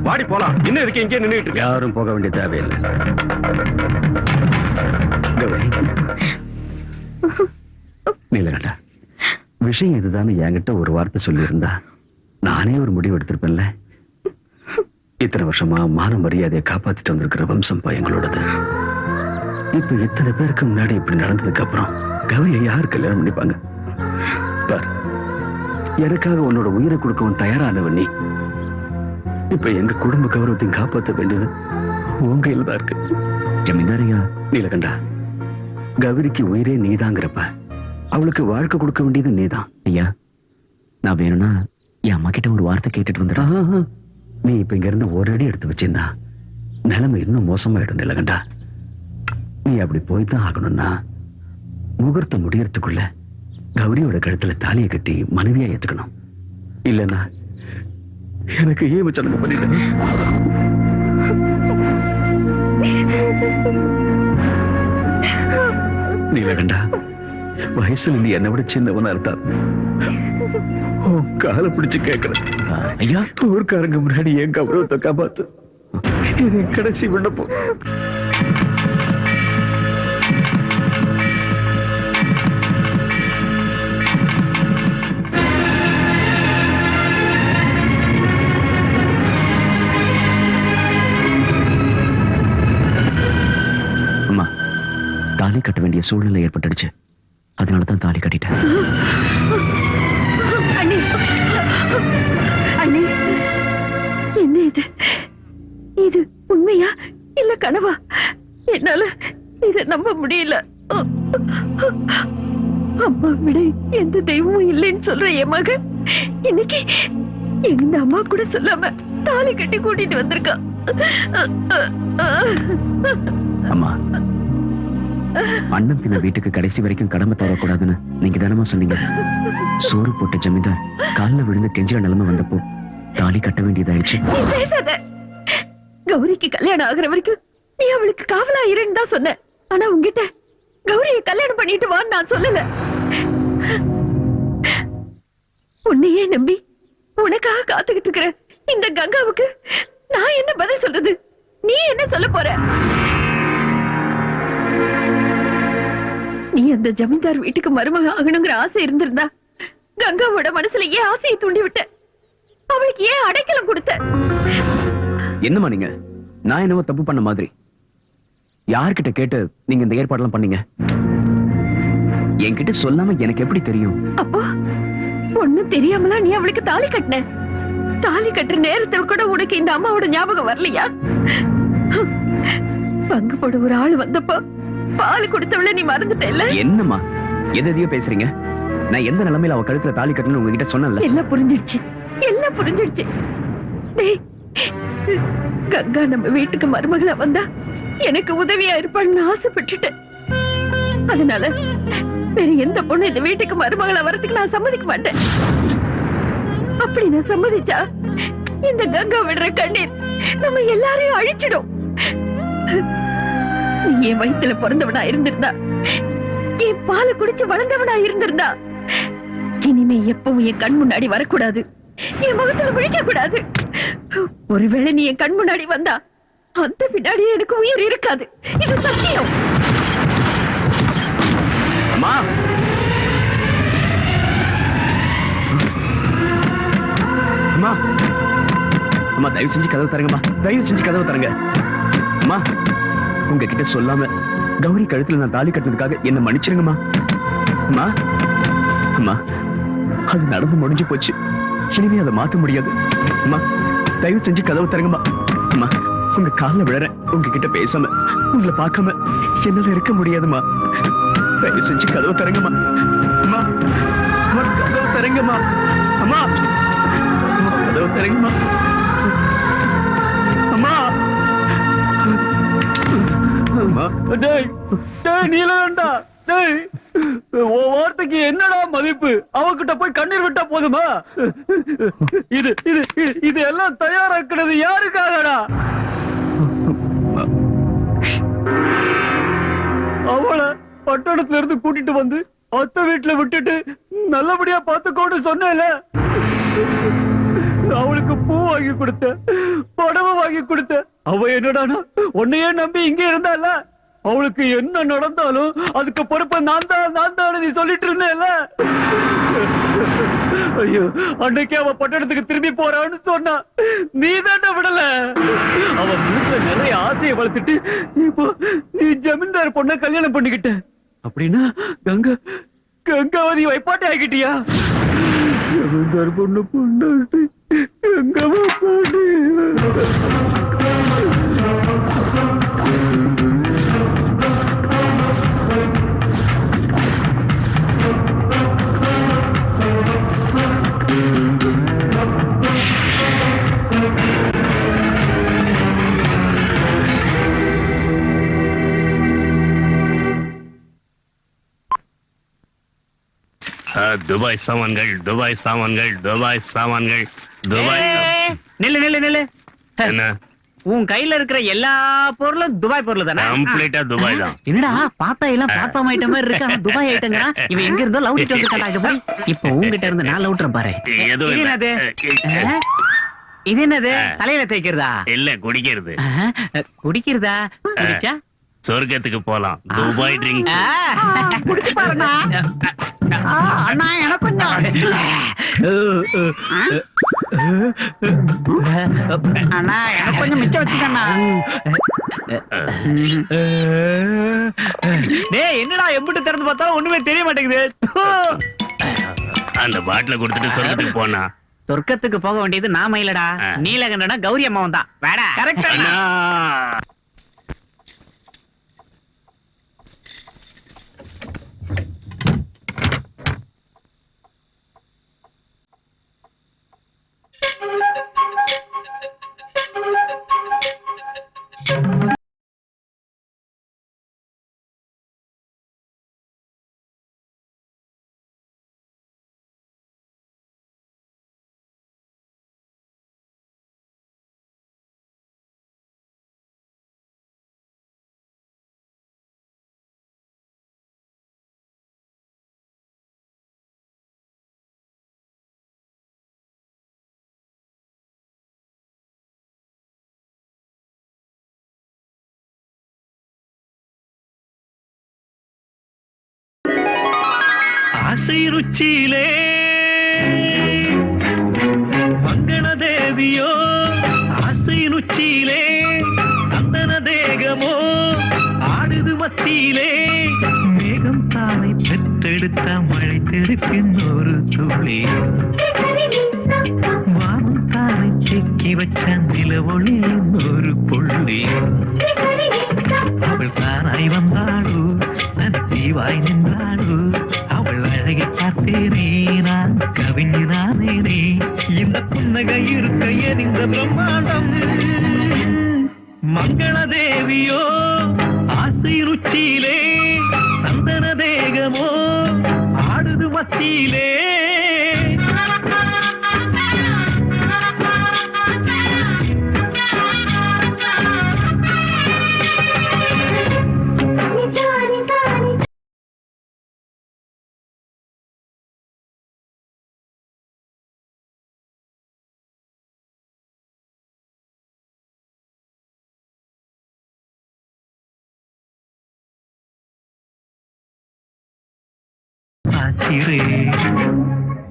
வாடி போலாம். இன்னும் இருக்கு இங்கே நின்னுட்டு இருக்க. யாரும் போக வேண்டிய தேவையில்லை. கௌரி, நீலகண்டா, விஷயம் இதுதானே என்கிட்ட ஒரு வார்த்தை சொல்லியிருந்தா நானே ஒரு முடிவு எடுத்திருப்பேன்ல. இத்தனை வருஷமா மான மரியாதையை காப்பாத்திட்டு வந்திருக்கிற வம்சம் எங்களோடது. இப்ப இத்தனை பேருக்கு முன்னாடி இப்படி நடந்ததுக்கு அப்புறம் கௌரியை யார் கல்யாணம் பண்ணிப்பாங்க? பார், எனக்காக உன்னோட உயிரை கொடுக்கவும் தயாரானவன் நீ. இப்ப எங்க குடும்ப கௌரவத்தையும் காப்பாற்ற வேண்டியது உன் கையில தான் இருக்கு. ஜமீன்தாரையா, நீலகண்டா, கௌரிக்கு உயிரே நீதாங்கிறப்ப அவளுக்கு வாழ்க்கை கொடுக்க வேண்டியது நீதான். ஐயா, நான் வேணும்னா என் அம்மா கிட்ட ஒரு வார்த்தை கேட்டுட்டு வந்துடுறேன். நீ இப்ப இங்க இருந்து ஒரு அடி எடுத்து வச்சிருந்தா நிலைமை இன்னும் மோசமாயிடும் நீலகண்டா. நீ அப்படி போய்தான் ஆகணும்னா முகூர்த்தம் முடியறதுக்குள்ள கௌரியோட கழுத்துல தாலியை கட்டி மனைவியா ஏத்துக்கணும். இல்லைன்னா எனக்கு ஈமச்சடங்கு பண்ணிட்டு நீலகண்டா, வயசுல நீ என்னை விட சின்னவனா இருந்தா காலை பிடிச்சு கேட்கிறேன். ஐயா, ஊர்க்காரங்க முன்னாடி என் கௌரவத்தை காப்பாத்து. இது கடைசி விண்ணப்பம். அம்மா, தாலி கட்ட வேண்டிய சூழ்நிலை ஏற்பட்டுடுச்சு. அதனாலதான் தாலி கட்டிட்டேன். அண்ணே, அண்ணே, என்ன இது? இது உண்மையா இல்ல கனவா? என்னால இத நம்ப முடியல. அம்மா விட எந்த தெய்வமும் இல்லைன்னு சொல்ற என் மகன் இன்னைக்கு எங்க அம்மா கூட சொல்லாம தாலி கட்டி கூட்டிட்டு வந்திருக்கா. அம்மா, அண்ணன் பின்ன வீட்டுக்கு கடைசி வரைக்கும் கடமை தரக்கூடாதுன்னு நீங்க தானமா சொன்னீங்க. சோறு போட்ட ஜமீன்தார் கால்ல விழுந்து கெஞ்சிற நிலைமை வந்தப்போ தாலி கட்ட வேண்டியதாயிடுச்சு. நீ பேசாத. கௌரிக்கு கல்யாணம் ஆகுற வரைக்கும் நீ அவளுக்கு காவலா இருன்னு தான் சொன்ன. ஆனா உன்கிட்ட கௌரியை கல்யாணம் பண்ணிட்டு வான்னு நான் சொல்லல. உன்னையே நம்பி உனக்காக காத்துக்கிட்டு இருக்கிற இந்த கங்காவுக்கு நான் என்ன பதில் சொல்றது? நீ என்ன சொல்ல போற? நீ அந்த ஜமீன்தார் வீட்டுக்கு மருமக ஆகணுங்கிற ஆசை இருந்திருந்தா கங்காவோட மனசுல ஏன் ஆசையை தூண்டி விட்ட? அவளுக்கு ஏன் அடைக்கலம் கொடுத்த? என்னமா நீங்க? நான் என்னவோ தப்பு பண்ண மாதிரி யார்கிட்ட கேட்டு நீங்க இந்த ஏற்பாடெல்லாம் பண்ணீங்க? என்கிட்ட சொல்லாம எனக்கு எப்படி தெரியும்? அப்போ ஒண்ணும் தெரியாமலா நீ அவளுக்கு தாலி கட்டின? தாலி கட்டுற நேரத்தில் கூட உனக்கு இந்த அம்மாவோட ஞாபகம் வரலையா? பங்கு போட ஒரு ஆள் வந்தப்போ பால் கொடுத்தவள நீ மறந்துட்டல? என்னம்மா எதையோ பேசுறீங்க? நான் எந்த நிலைமையில அவ கழுத்துல தாலி கட்டணும்னு உங்ககிட்ட சொன்னேன்ல. எல்லாம் புரிஞ்சிடுச்சு, எல்லாம் புரிஞ்சிடுச்சு. டேய், கங்கா நம்ம வீட்டுக்கு மருமகளா வந்தா எனக்கு உதவியா இருப்பான்னு ஆசைப்பட்டுட்டேன். அதனால வேற எந்த பொண்ணு இந்த வீட்டுக்கு மருமகளா வரதுக்கு நான் சம்மதிக்க மாட்டேன். அப்படி நான் சம்மதிச்சா இந்த கங்கா விடுற கண்ணீர் நம்ம எல்லாரையும் அழிச்சிடும். நீ என் வயித்துல பிறந்தவனா இருந்திருந்தா, என் பாலை குடிச்சு வளர்ந்தவனா இருந்திருந்தா, இனிமே எப்பவும் என் கண் முன்னாடி வரக்கூடாது, என் முகத்துல விழிக்க கூடாது. ஒருவேளை நீ என் கண் முன்னாடி வந்தா அந்த பின்னாடியே எனக்கு உயிர் இருக்காது. இது சத்தியம். அம்மா, அம்மா, அம்மா, தயவு செஞ்சு கதவு தரங்கம்மா, தயவு செஞ்சு கதவு தரங்க. அம்மா, உங்ககிட்ட சொல்லாம கௌரி கழுத்துல நான் தாலி கட்டினதுக்காக என்ன மன்னிச்சிருங்கம்மா. அம்மா, அம்மா, அது நடந்து முடிஞ்சு போச்சு. இனிமே அதை மாத்த முடியாது. அம்மா, தயவு செஞ்சு கதவு தரங்கம்மா. அம்மா, உங்க காலில் விழறேன். உங்ககிட்ட பேசாம உங்களை பார்க்காம என்னால இருக்க முடியாதுமா. தயவு செஞ்சு கதவு தரங்கம்மா. அம்மா, அம்மா, கதவு தரங்கம்மா. அம்மா, அம்மா, கதவு தரங்கம்மா. அம்மா, அம்மா. டேய் டேய் நீலகண்டா, டேய் உன் வார்த்தைக்கு என்னடா மதிப்பு? அவகிட்ட போய் கண்ணீர் விட்டா போதுமா? இது இது இது எல்லாம் தயாராக்குறது யாருக்காகடா? அவளை பட்டணத்துல இருந்து கூட்டிட்டு வந்து அத்தை வீட்டுல விட்டுட்டு நல்லபடியா பாத்துக்கோன்னு சொன்னேல. அவளுக்கு பூ வாங்கி கொடுத்த, புடவை வாங்கி கொடுத்த. அவ என்னடானா உன்னையே நம்பி இங்க இருந்தால. அவளுக்கு என்ன நடந்தாலும் அதுக்கு பொறுப்பை நான் தான் நீ சொல்லிட்டு இருந்தேல. ஐயோ, அன்னைக்கு அவ பட்டணத்துக்கு திரும்பி போறான்னு சொன்னா நீ தாண்ட விடல. அவ மனசுல நிறைய ஆசையை வளர்த்துட்டு இப்போ நீ ஜமீன்தார் பொண்ண கல்யாணம் பண்ணிக்கிட்ட. அப்படின்னா கங்காவதி வைப்பாட்டி ஆகிட்டியா? ஜமீன்தார் பொண்ணு பொண்ணாட்டு கங்காவா பாட்டி. துபாய் சாமான்கள், துபாய் சாமான்கள், துபாய் சாமான்கள், துபாய். நில்லு நில்லு நில்லு. என்ன உன் கையில இருக்கிற எல்லா பொருளும் துபாய் பொருள் தானே? கம்ப்ளீட்டா துபாய் தான். என்னடா பார்த்தா எல்லாம் பிளாட்ஃபார்ம் ஐட்டம் மாதிரி இருக்கு, ஆனா துபாய் ஐட்டங்கடா. இவன் எங்க இருந்தோ லவுட்டிட்டு வந்துட்டாடா. இது போய் இப்போ உன்கிட்ட இருந்து நான் லவுட்றேன் பாரு. எதுவும் இது இல்ல. என்னது? இது என்னது? தலையில தேய்க்கிறதா? இல்ல, குடிக்கிறது. குடிக்கிறதா? குடிச்சா சொர்க்கத்துக்கு போலாம். Dubai drinks. குடிச்சு பாருண்ணா. அண்ணா எனக்கு கொஞ்சம். அண்ணா எனக்கு கொஞ்சம் மிச்சம் வச்சுக்கண்ணா. டேய் என்னடா எம்பிட்டு திறந்து பார்த்தா ஒண்ணுமே தெரிய மாட்டேங்குது. அந்த பாட்டில கொடுத்துட்டு சொர்க்கத்துக்கு போனா. சொர்க்கத்துக்கு போக வேண்டியது நாம இல்லடா, நீலகண்டனா கௌரி அம்மாவும் தான். வேடா கரெக்டா? ஆசை ருச்சியிலே மங்கள தேவியோ, ஆசை ருச்சியிலே சந்தன தேகமோ, ஆடுது மத்தியிலே மேகம் தானை பெற்றெடுத்த மழை தெருப்பின் ஒரு துளி, வானம் தானை செக்கி வச்ச நில ஒளியின் ஒரு புள்ளி. அவள் தானாய் வந்தாளோ, தனித்தீவாய் நின்றாளோ, அவள் அழகை பார்த்தேனே நான் கவிஞனானேனே. இந்த புன்னகை இருக்க எரிந்த பிரம்மாண்டம் மங்கள தேவியோ, ஆசை ருச்சியிலே சந்தன தேகமோ, ஆடுது மத்தியிலே.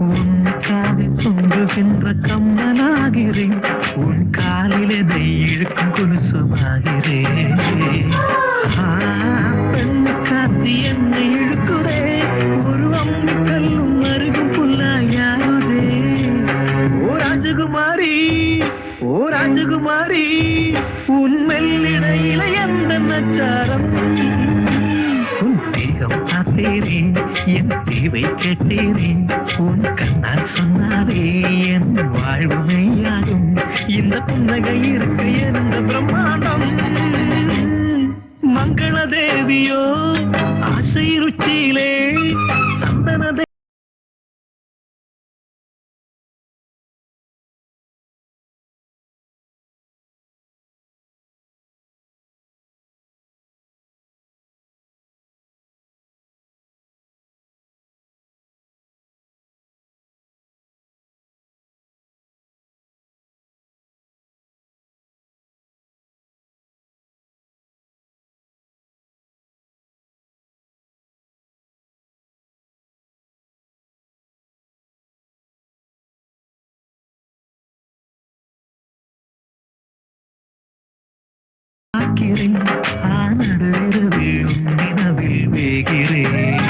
உன் காதில் தொங்குகின்ற கம்மனாகிறேன், உன் கால் எதை இழுக்கும் கொலுசுமாகிறே பெண்ணு காத்து என்னை இழுக்குதே ஒரு அம்மி கல்லும் அருகும் புல்லாயாகுதே ஓ ராஜகுமாரி ஓ ராஜகுமாரி உன் மெல்லிடையில எந்த நச்சாரம் உன் தேகம் பார்த்தேனே என் தேவை கேட்டேனே உன் கண்ணால் சொன்னாரே என் வாழ்வு மெய்யாகும் இந்த புன்னகை இருக்கு எந்த பிரம்மாண்டம் மங்கள தேவியோ ஆசை ருச்சியிலே சந்தன நடுவில் வேகிறேன்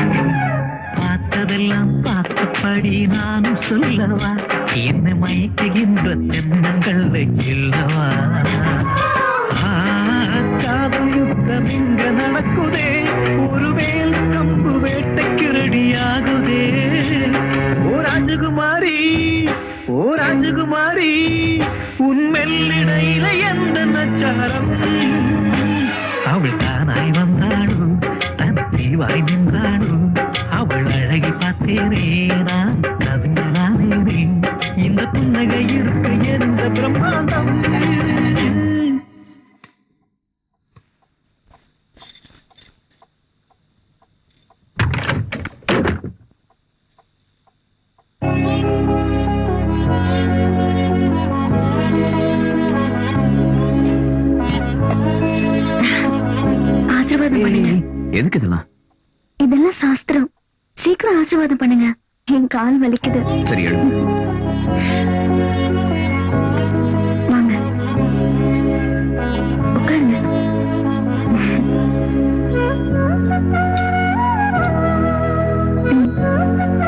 பார்த்ததெல்லாம் பார்த்தபடி நானும் சொல்லவா என்னை மயக்குகின்ற தென்னங்கள் இல்லவா காதல் யுத்தம் இங்க நடக்குதே ஒரு வேல் கம்பு வேட்டைக்கு ரெடியாகுதே ஓ ராஜகுமாரி ஓ ராஜகுமாரி உன் மெல்லிடையில எந்த நச்சாரம் அவள் தானாய் வந்தாளோ தன் தீவாய் நின்றாளோ அவள் அழகி பார்த்தேனே நான் கவிஞனானேனே இந்த புன்னகை இருக்கு எந்த பிரம்மாண்டம் ஆசீர்வாதம் பண்ணுங்க. எதுக்கு இதெல்லாம்? இதெல்லாம் சாஸ்திரம். சீக்கிரம் ஆசீர்வாதம் பண்ணுங்க, என் கால் வலிக்குது. சரி எழுது. வாங்க உட்காருங்க.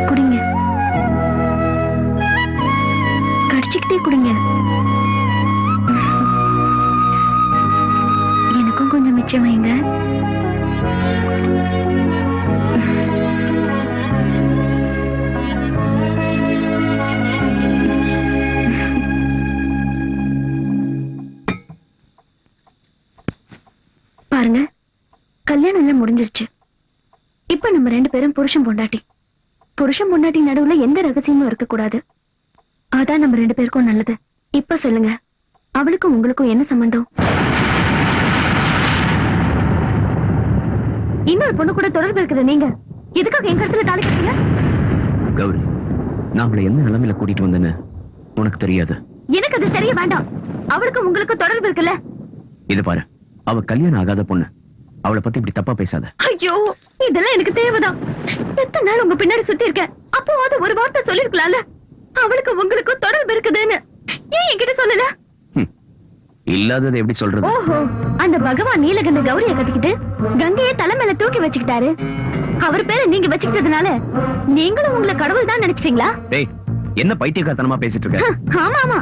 குடிங்க, கடிச்சுக்கிட்டே குடிங்க. எனக்கும் கொஞ்சம் மிச்சம் வைங்க. பாருங்க, கல்யாணம் எல்லாம் முடிஞ்சிருச்சு. இப்ப நம்ம 2 பேரும் புருஷன் பொண்டாட்டி. புருஷன் பொண்டாட்டி நடுவுல எந்த ரகசியமும் இருக்க கூடாது. அதான் நம்ம 2 பேருக்கும் நல்லது. இப்ப சொல்லுங்க, அவளுக்கும் உங்களுக்கும் என்ன சம்பந்தம்? இன்னொரு பொண்ணு கூட தொடர்பு இருக்கிற நீங்க எதுக்காக எங்க இடத்துல தாலி கட்டுறீங்க? கௌரி, நான் அவளை என்ன நிலைமையில கூட்டிட்டு வந்தேன்னு உனக்கு தெரியாது. எனக்கு அது தெரிய வேண்டாம். அவளுக்கு உங்களுக்கு தொடர்பு இருக்குல்ல? இது பாரு, அவ கல்யாணம் ஆகாத பொண்ணு. அவளை பத்தி இப்படி தப்பா பேசாத. ஐயோ, இதெல்லாம் எனக்கு தேவைதான். எத்தனை நாள் உங்க பின்னாடி சுத்தி இருக்கேன். அப்போ அது ஒரு வார்த்தை சொல்லிருக்கலாம்ல, அவளுக்கு உங்களுக்கு தொடர்பு இருக்குதுன்னு. ஏன் என்கிட்ட சொல்லல? இல்லாதது எப்படி சொல்றது? ஓஹோ, அந்த பகவான் நீலகண்ட கௌரிய கட்டிக்கிட்டு கங்கையை தலைமையில தூக்கி வச்சுக்கிட்டாரு. அவர் பேரை நீங்க வச்சுக்கிட்டதுனால நீங்களும் உங்களை கடவுள் தான் நினைச்சிட்டீங்களா? டேய், என்ன பைத்தியக்காரத்தனமா பேசிட்டு இருக்க? ஆமா ஆமா,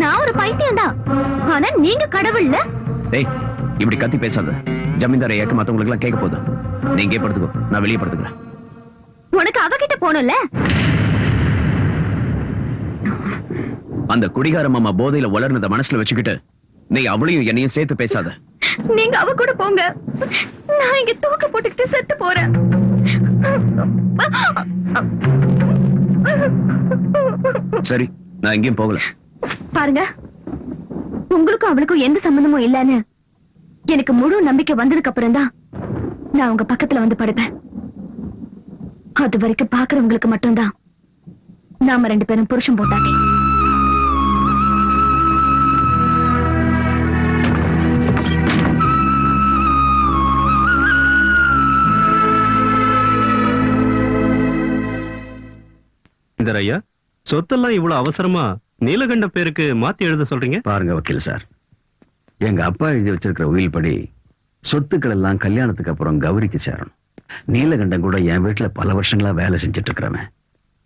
நான் ஒரு பைத்தியம் தான். ஆனா நீங்க கடவுள்ல. டேய், இப்படி கத்தி பேசாத. ஜமீன்தார ஏக்க மத்தவங்களுக்கு எல்லாம் கேட்க போகுது. நீ இங்கே படுத்துக்கோ, நான் வெளியே படுத்துக்கிறேன். உனக்கு அவகிட்ட போகணும்ல. அந்த குடிகார மாமா போதையில வளர்னத மனசுல வச்சுக்கிட்டு நீ அவளையும் என்னையும் சேர்த்து பேசாத. நீங்க அவ கூட போங்க, நான் இங்க தூக்க போட்டுக்கிட்டு செத்து போறேன். சரி, நான் எங்கேயும் போகல. பாருங்க, உங்களுக்கும் அவளுக்கும் எந்த சம்பந்தமும் இல்லன்னு எனக்கு முழு நம்பிக்கை வந்ததுக்கு அப்புறம் தான் நான் உங்க பக்கத்துல வந்து படுப்பேன். அது வரைக்கும் பாக்குறவங்களுக்கு மட்டும்தான் நாம 2 பேரும் புருஷன் பொண்டாட்டி. ஐயா, சொத்தெல்லாம் இவ்வளவு அவசரமா நீலகண்ட பேருக்கு மாத்தி எழுத சொல்றீங்க? பாருங்க வக்கீல் சார், எங்க அப்பா எழுதி வச்சிருக்கிற உயில் படி சொத்துக்கள் எல்லாம் கல்யாணத்துக்கு அப்புறம் கௌரிக்கு சேரணும். நீலகண்டன் கூட என் வீட்டுல பல வருஷங்களா வேலை செஞ்சுட்டு இருக்கிறவன்.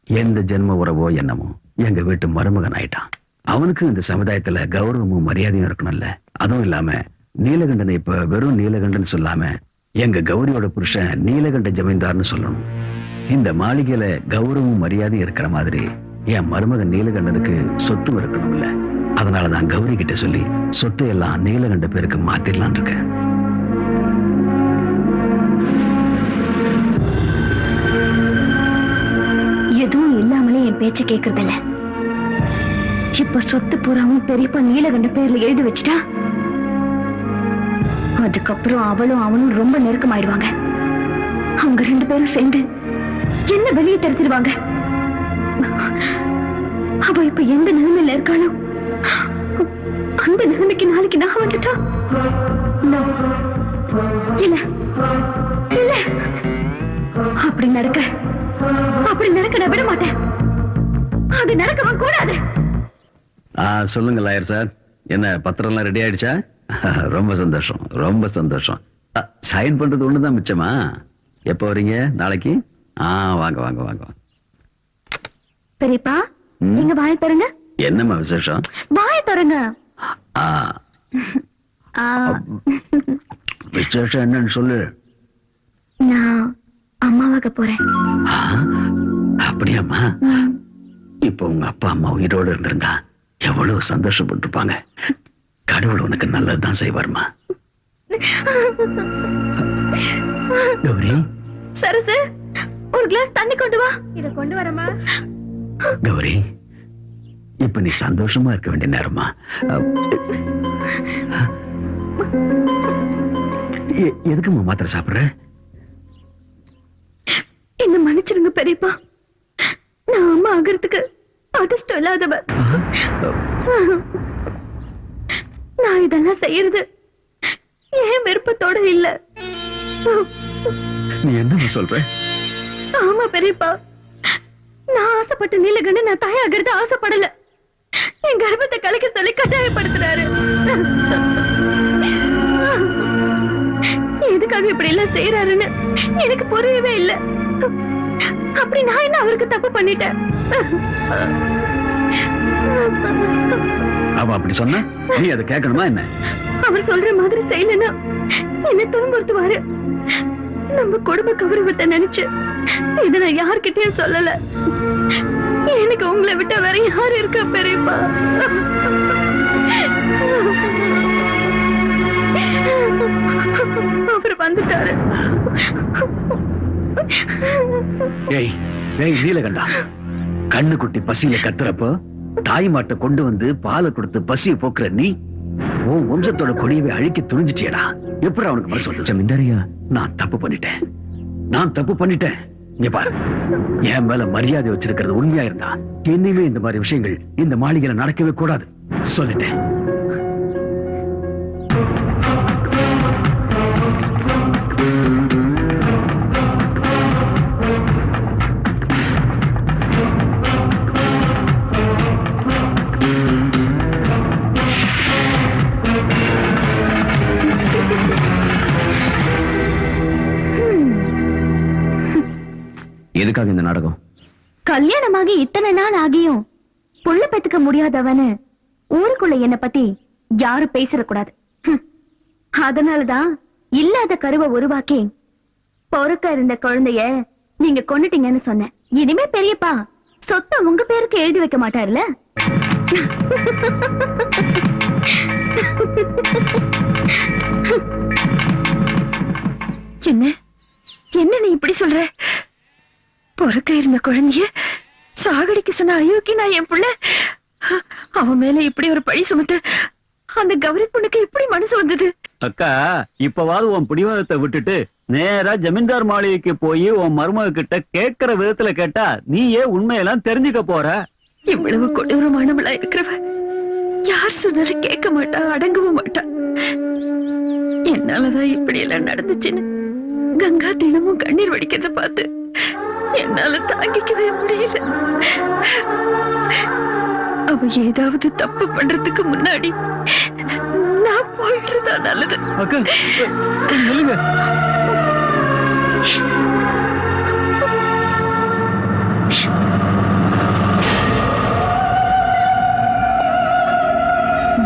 எந்த ஜென்ம உறவோ என்னமோ எங்க வீட்டு மருமகன் ஆயிட்டான். அவனுக்கு இந்த சமுதாயத்துல கௌரவமும் மரியாதையும் இருக்கணும்ல. அதுவும் இல்லாம நீலகண்டனை இப்ப வெறும் நீலகண்டன் சொல்லாம எங்க கௌரியோட புருஷன் நீலகண்ட ஜமீன்தார்னு சொல்லணும். இந்த மாளிகையில கௌரவமும் மரியாதையும் இருக்கிற மாதிரி என் மருமகன் நீலகண்டனுக்கு சொத்து இருக்கணும்ல. அதனாலதான் கௌரி கிட்ட சொல்லி சொத்து எல்லாம் நீலகண்ட பேருக்கு மாத்திரலாம் இருக்கேன். எதுவும் இல்லாமலே என் பேச்ச கேக்குறதில்ல. இப்ப சொத்து பூராவும் பெரியப்பா நீலகண்ட பேர்ல எழுதி வச்சுட்டா அதுக்கப்புறம் அவளும் அவனும் ரொம்ப நெருக்கமாயிடுவாங்க. அவங்க 2 பேரும் சேர்ந்து என்ன வெளியே தெரிஞ்சிருவாங்க. அவ இப்ப எந்த நிலைமையில இருக்காளோ அந்த நிலைமைக்கு நாளைக்கு நான் வந்துட்டா இல்ல இல்ல அப்படி நடக்க நான் விட மாட்டேன். அது நடக்கவும் கூடாது. சொல்லுங்க லாயர் சார், என்ன பத்திரம் எல்லாம் ரெடி ஆயிடுச்சா? ரொம்ப சந்தோஷம், ரொம்ப சந்தோஷம். சைன் பண்றது ஒண்ணுதான் மிச்சமா? எப்ப வரீங்க? நாளைக்கு? வாங்க வாங்க வாங்க. பெரியப்பா நீங்க வாயை தருங்க. என்னம்மா விசேஷம்? வாயை தருங்க. விசேஷம் என்னன்னு சொல்லு. நான் அம்மாவாக போறேன். அப்படியாம்மா? இப்ப உங்க அப்பா அம்மா உயிரோடு இருந்திருந்தா எவ்வளவு சந்தோஷப்பட்டிருப்பாங்க. கடவுள் உனக்கு நல்லதுதான் செய்வார்மா. கௌரி, சரசு ஒரு கிளாஸ் தண்ணி கொண்டு வா. இத கொண்டு வரமா? கௌரி, இப்ப நீ சந்தோஷமா இருக்க வேண்டிய நேரமா. எதுக்குமா மாத்திரை சாப்பிடுற? என்ன மன்னிச்சிருங்க பெரியப்பா, நான் அம்மா ஆகிறதுக்கு அதிர்ஷ்டம் இல்லாதவ. நான் இதெல்லாம் செய்யறது ஏன் விருப்பத்தோட இல்ல. நீ என்ன சொல்ற? ஆமா பெரியப்பா, நான் ஆசைப்பட்ட நீலகண்டன் நான் தாயாகிறது ஆசைப்படல. என் கர்ப்பத்தை கலைக்க சொல்லி கட்டாயப்படுத்துறாரு. எதுக்காக இப்படி எல்லாம் செய்யறாருன்னு எனக்கு புரியவே இல்லை. அப்படி நான் என்ன அவருக்கு தப்பு பண்ணிட்டேன்? அவ அப்படி சொன்ன நீ அதை கேட்கணுமா என்ன? அவர் சொல்ற மாதிரி செய்யலன்னா என்ன துன்புறுத்துவாரு. நம்ம குடும்ப கௌரவத்தை நினைச்சு இதை நான் யார்கிட்டயும் சொல்லல. எனக்கு உங்களை விட்ட வேற யாரு இருக்கா பெரியப்பா? அவர் வந்துட்டாரு. ஏய் ஏய் நீலகண்டா, கண்ணு குட்டி பசியில கத்துறப்போ தாய் மாட்டை கொண்டு வந்து பாலை கொடுத்து பசியை போக்குற நீ உன் வம்சத்தோட கொடியவை அழிக்க துணிஞ்சிட்டியடா. எப்படி அவனுக்கு மனசு வந்து? ஜமீன்தாரியா, நான் தப்பு பண்ணிட்டேன். இங்க பாரு, என் மேல மரியாதை வச்சிருக்கிறது உண்மையா இருந்தா என்னையுமே இந்த மாதிரி விஷயங்கள் இந்த மாளிகையில நடக்கவே கூடாது சொல்லிட்டேன். எதுக்காக இந்த நாடகம்? கல்யாணமாகி இத்தனை நாள் ஆகியும் புள்ள பெத்துக்க முடியாதவனு ஊருக்குள்ள என்ன பத்தி யாரும் பேசிடக்கூடாது. அதனாலதான் இல்லாத கருவை உருவாக்கி பொறுக்க இருந்த குழந்தைய நீங்க கொன்னுட்டீங்கன்னு சொன்னேன். இனிமே பெரியப்பா சொத்தை உங்க பேருக்கு எழுதி வைக்க மாட்டாருல? என்ன நீ இப்படி சொல்ற? பொறுக்க இருந்த குழந்தைய சாகடிக்க சொன்ன அயோக்கி நான் என் புள்ள. அவன் மேல இப்படி ஒரு பழி சுமத்து அந்த கௌரி பொண்ணுக்கு எப்படி மனசு வந்தது? அக்கா, இப்பவாது உன் பிடிவாதத்தை விட்டுட்டு நேரா ஜமீன்தார் மாளிகைக்கு போய் உன் மருமக கிட்ட கேட்கிற விதத்துல கேட்டா நீயே உண்மையெல்லாம் தெரிஞ்சுக்க போற. இவ்வளவு கொடூரமானவளா இருக்கிறவ யார் சொன்னாலும் கேட்க மாட்டா, அடங்கவும் மாட்டா. என்னாலதான் இப்படி எல்லாம் நடந்துச்சுன்னு கங்கா தினமும் கண்ணீர் வடிக்கிறத பார்த்து என்னால தாங்கிக்கவே முடியல. அவ ஏதாவது தப்பு பண்றதுக்கு முன்னாடி நான் போயிட்டு தான் நல்லது. அக்கா நில்லுங்க.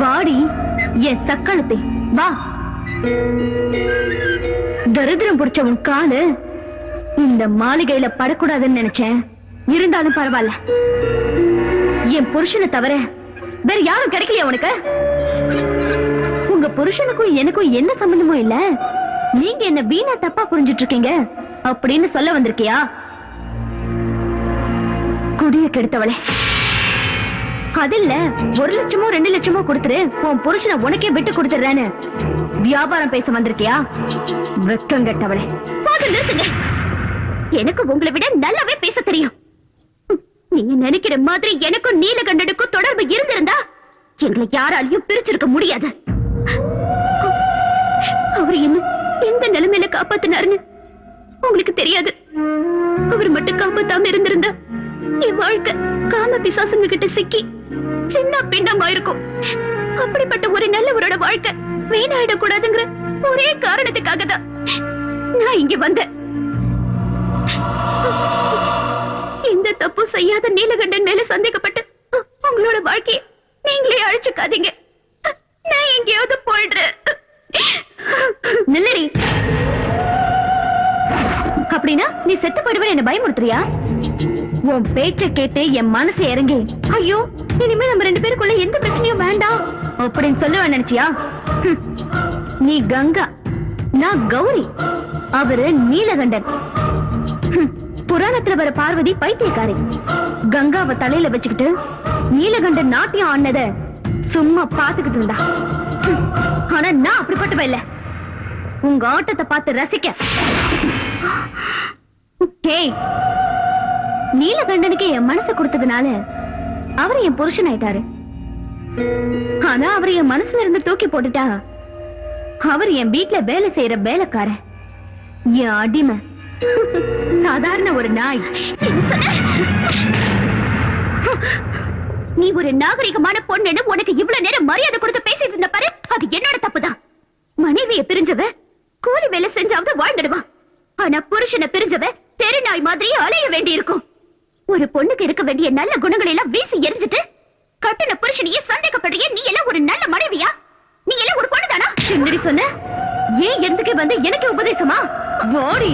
வாடி என் சக்களத்தை வா. தரித்திரம் பிடிச்ச உன் காலு இந்த மாளிகையில படக்கூடாதுன்னு நினைச்சேன். இருந்தாலும் பரவாயில்ல. என் புருஷனை தவிர வேற யாரும் கிடைக்கலையா உனக்கு? உங்க புருஷனுக்கும் எனக்கும் என்ன சம்பந்தமும் இல்ல. நீங்க என்ன வீணா தப்பா புரிஞ்சிட்டு இருக்கீங்க அப்படின்னு சொல்ல வந்திருக்கியா? குடிய கெடுத்தவளே, அதில்ல 1 லட்சமோ 2 லட்சமோ கொடுத்துரு உன் புருஷனை உனக்கே விட்டு கொடுத்துறேன்னு வியாபாரம் பேச வந்திருக்கியா? வெக்கம் கெட்டவளே. நிறுத்துங்க. எனக்கு உங்களை விட நல்லாவே பேச தெரியும். நீங்க நினைக்கிற மாதிரி எனக்கும் நீலகண்டனுக்கும் தொடர்பு இருந்திருந்தா எங்களை யாராலையும் பிரிச்சிருக்க முடியாது. அவர் என்ன எந்த நிலைமையில காப்பாத்தினாருன்னு உங்களுக்கு தெரியாது. அவர் மட்டும் காப்பாத்தாம இருந்திருந்தா என் வாழ்க்கை காம பிசாசுங்க கிட்ட சிக்கி சின்ன பின்னமாயிருக்கும். அப்படிப்பட்ட ஒரு நல்லவரோட வாழ்க்கை வீணாயிடக்கூடாதுங்கிற ஒரே காரணத்துக்காக தான் நான் இங்க வந்தேன். எந்த தப்பு செய்யாத நீலகண்டன் மேல சந்தேகப்பட்டு உங்களோட வாழ்க்கையை நீங்களே அழிச்சுக்காதீங்க. நான் எங்கேயாவது போயிடுறேன். நில்லடி. அப்படின்னா நீ செத்து போயிடுவேன் என்ன பயமுறுத்துறியா? உன் பேச்ச கேட்டு என் மனசு இறங்கி ஐயோ இனிமே நம்ம 2 பேருக்குள்ள எந்த பிரச்சனையும் வேண்டாம் அப்படின்னு சொல்லுவேன் நினைச்சியா? நீ கங்கா, நான் கௌரி, அவரு நீலகண்டன். புராணத்துல வர பார்வதி பைத்தியக்காரி. கங்காவை தலையில வச்சுக்கிட்டு நீலகண்டன் நாட்டியம் ஆனத சும்மா பாத்துக்கிட்டு இருந்தா. ஆனா நான் அப்படிப்பட்டவ இல்ல. உங்க ஆட்டத்தை பார்த்து ரசிக்க. நீலகண்டனுக்கு என் மனசை கொடுத்ததுனால அவர் என் புருஷன் ஆயிட்டாரு. ஆனா அவர் என் மனசுல இருந்து தூக்கி போட்டுட்டா அவர் என் வீட்டுல வேலை செய்யற வேலைக்கார, என் அடிமை, சாதாரண ஒரு நாய். நீ ஒரு நாகரிகமான பொண்ணுன்னு உனக்கு இவ்வளவு நேரம் மரியாதை கொடுத்து பேசிட்டு இருந்த பாரு, அது என்னோட தப்புதான். மனைவியை பிரிஞ்சவ கூலி வேலை செஞ்சாவது வாழ்ந்துடுவான். ஆனா புருஷனை பிரிஞ்சவ தெரு நாய் மாதிரி அலைய வேண்டி இருக்கும். ஒரு பொண்ணுக்கு இருக்க வேண்டிய நல்ல குணங்களை எல்லாம் வீசி எரிஞ்சிட்டு கட்டின புருஷனையே சந்தேகப்படுறிய நீ எல்லாம் ஒரு நல்ல மனைவியா? நீ எல்லாம் ஒரு பொண்ணுதானா? என்னடி சொன்ன? ஏன் எதுக்கு வந்து எனக்கு உபதேசமா? ஓடி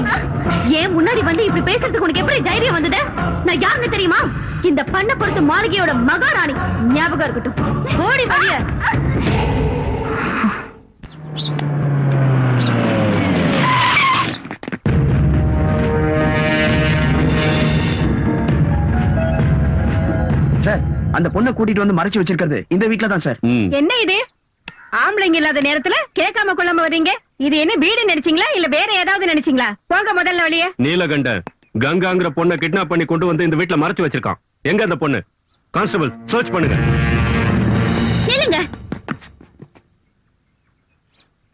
ஏன் முன்னாடி வந்து இப்படி பேசுறதுக்கு உனக்கு எப்படி தைரியம் வந்தது? நான் யாருன்னு தெரியுமா? இந்த பண்ண பொறுத்த மாளிகையோட மகாராணி. ஞாபகம் இருக்கட்டும். ஓடி வெளிய. சார், அந்த பொண்ணை கூட்டிட்டு வந்து மறைச்சு வச்சிருக்கிறது இந்த வீட்ல தான் சார். என்ன இது? ஆம்பளைங்க இல்லாத நேரத்துல கேட்காம கொள்ளாம வர்றீங்க. இது என்ன வீடு நினைச்சீங்களா இல்ல வேற ஏதாவது நினைச்சீங்களா? போங்க முதல்ல வழியே. நீலகண்டன் கங்காங்கிற பொண்ணை கிட்னாப் பண்ணி கொண்டு வந்து இந்த வீட்டுல மறைச்சு வச்சிருக்கான். எங்க அந்த பொண்ணு? கான்ஸ்டபிள் சர்ச் பண்ணுங்க. இல்லங்க,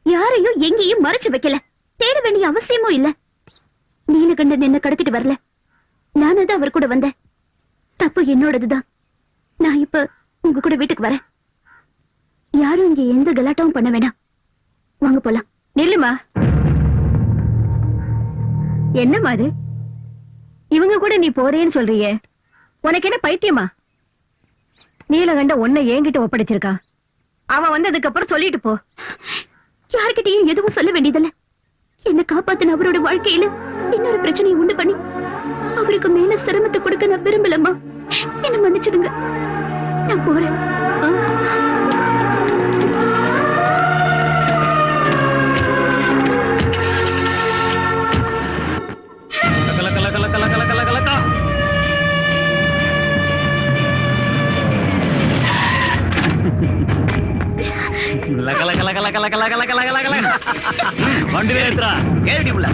யாரையும் எங்கேயும் மறைச்சு வைக்கல. தேட வேண்டிய அவசியமும் இல்ல. நீலகண்டன் என்ன கடத்திட்டு வரல. நானே தான் அவர் கூட வந்தேன். தப்பு என்னோடதுதான். நான் இப்ப உங்க கூட வீட்டுக்கு வரேன். யாரும் இங்க எந்த கலாட்டாவும் பண்ண வேண்டாம். வாங்க போலாம். நில்லுமா. என்னம்மா அது? இவங்க கூட நீ போறேன்னு சொல்றிய, உனக்கு என்ன பைத்தியமா? நீலகண்ட உன்னை என்கிட்ட ஒப்படைச்சிருக்கான். அவன் வந்ததுக்கு அப்புறம் சொல்லிட்டு போ. யார்கிட்டயும் எதுவும் சொல்ல வேண்டியதில்ல. என்ன காப்பாத்தின அவரோட வாழ்க்கையில இன்னொரு பிரச்சனையை உண்டு பண்ணி அவருக்கு மேல சிரமத்தை கொடுக்க நான் விரும்பலம்மா. என்ன மன்னிச்சிடுங்க. நான் போறேன். வண்டியில ஏத்துறா. ஏறிடி உள்ள.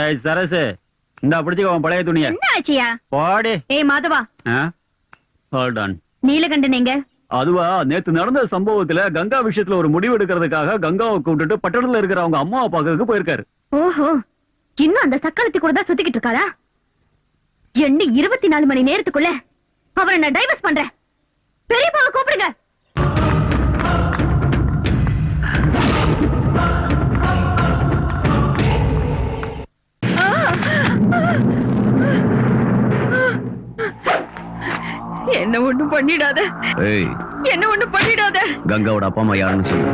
ஏய் சரசு, இந்த பிடிச்சுக்க உன் பழைய துணிய. என்ன ஆச்சியா? போடி. ஏய் மாதவா, ஹோல்ட் ஆன். நீலகண்டன் எங்க? அதுவா, நேத்து நடந்த சம்பவத்துல கங்கா விஷயத்துல ஒரு முடிவு எடுக்கிறதுக்காக கங்காவை கூப்பிட்டுட்டு பட்டணத்துல இருக்கிற அவங்க அம்மாவை பாக்கிறதுக்கு போயிருக்காரு. ஓஹோ, இன்னும் அந்த சக்காலத்தி கூட தான் சுத்திக்கிட்டு இருக்காரா? என்ன 24 மணி நேரத்துக்குள்ள அவரை நான் டைவர்ஸ் பண்றேன். பெரியப்பாவை கூப்பிடுங்க. என்ன ஒண்ணு பண்ணிடாத, ஏய், என்ன ஒண்ணு பண்ணிடாத. கங்காவோட அப்பா அம்மா யாருன்னு சொல்லு.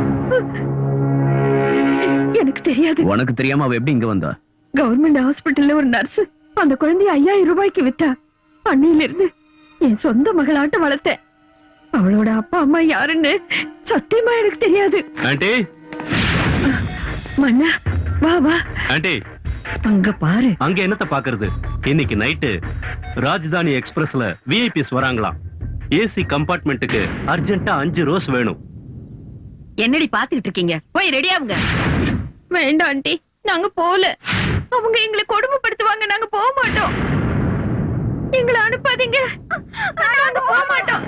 எனக்கு தெரியாது. உனக்கு தெரியாம அவ எப்படி இங்க வந்தா? கவர்மெண்ட் ஹாஸ்பிட்டல்ல ஒரு நர்ஸ் அந்த குழந்தைய 5000 ரூபாய்க்கு வித்தா. அன்னையில இருந்து என் சொந்த மகளாட்டம் வளர்த்தேன். அவளோட அப்பா அம்மா யாருன்னு சத்தியமா எனக்கு தெரியாது. ஆண்டி, மன்னா வா வா. ஆண்டி, அங்க பாரு. அங்க என்னத்த பாக்குறது? இன்னைக்கு நைட்டு ராஜ்தானி எக்ஸ்பிரஸ்ல விஐபிஸ் வராங்களாம். ஏசி கம்பார்ட்மெண்ட்டுக்கு அர்ஜென்ட்டா 5 ரோஸ் வேணும். என்னடி பாத்துக்கிட்டு இருக்கீங்க? போய் ரெடி ஆகுங்க. வேண்டாம் ஆண்டி, நாங்க போல. அவங்க எங்களை கொடுமைப்படுத்துவாங்க, நாங்க போக மாட்டோம். எங்களை அனுப்பாதீங்க, நாங்க போக மாட்டோம்.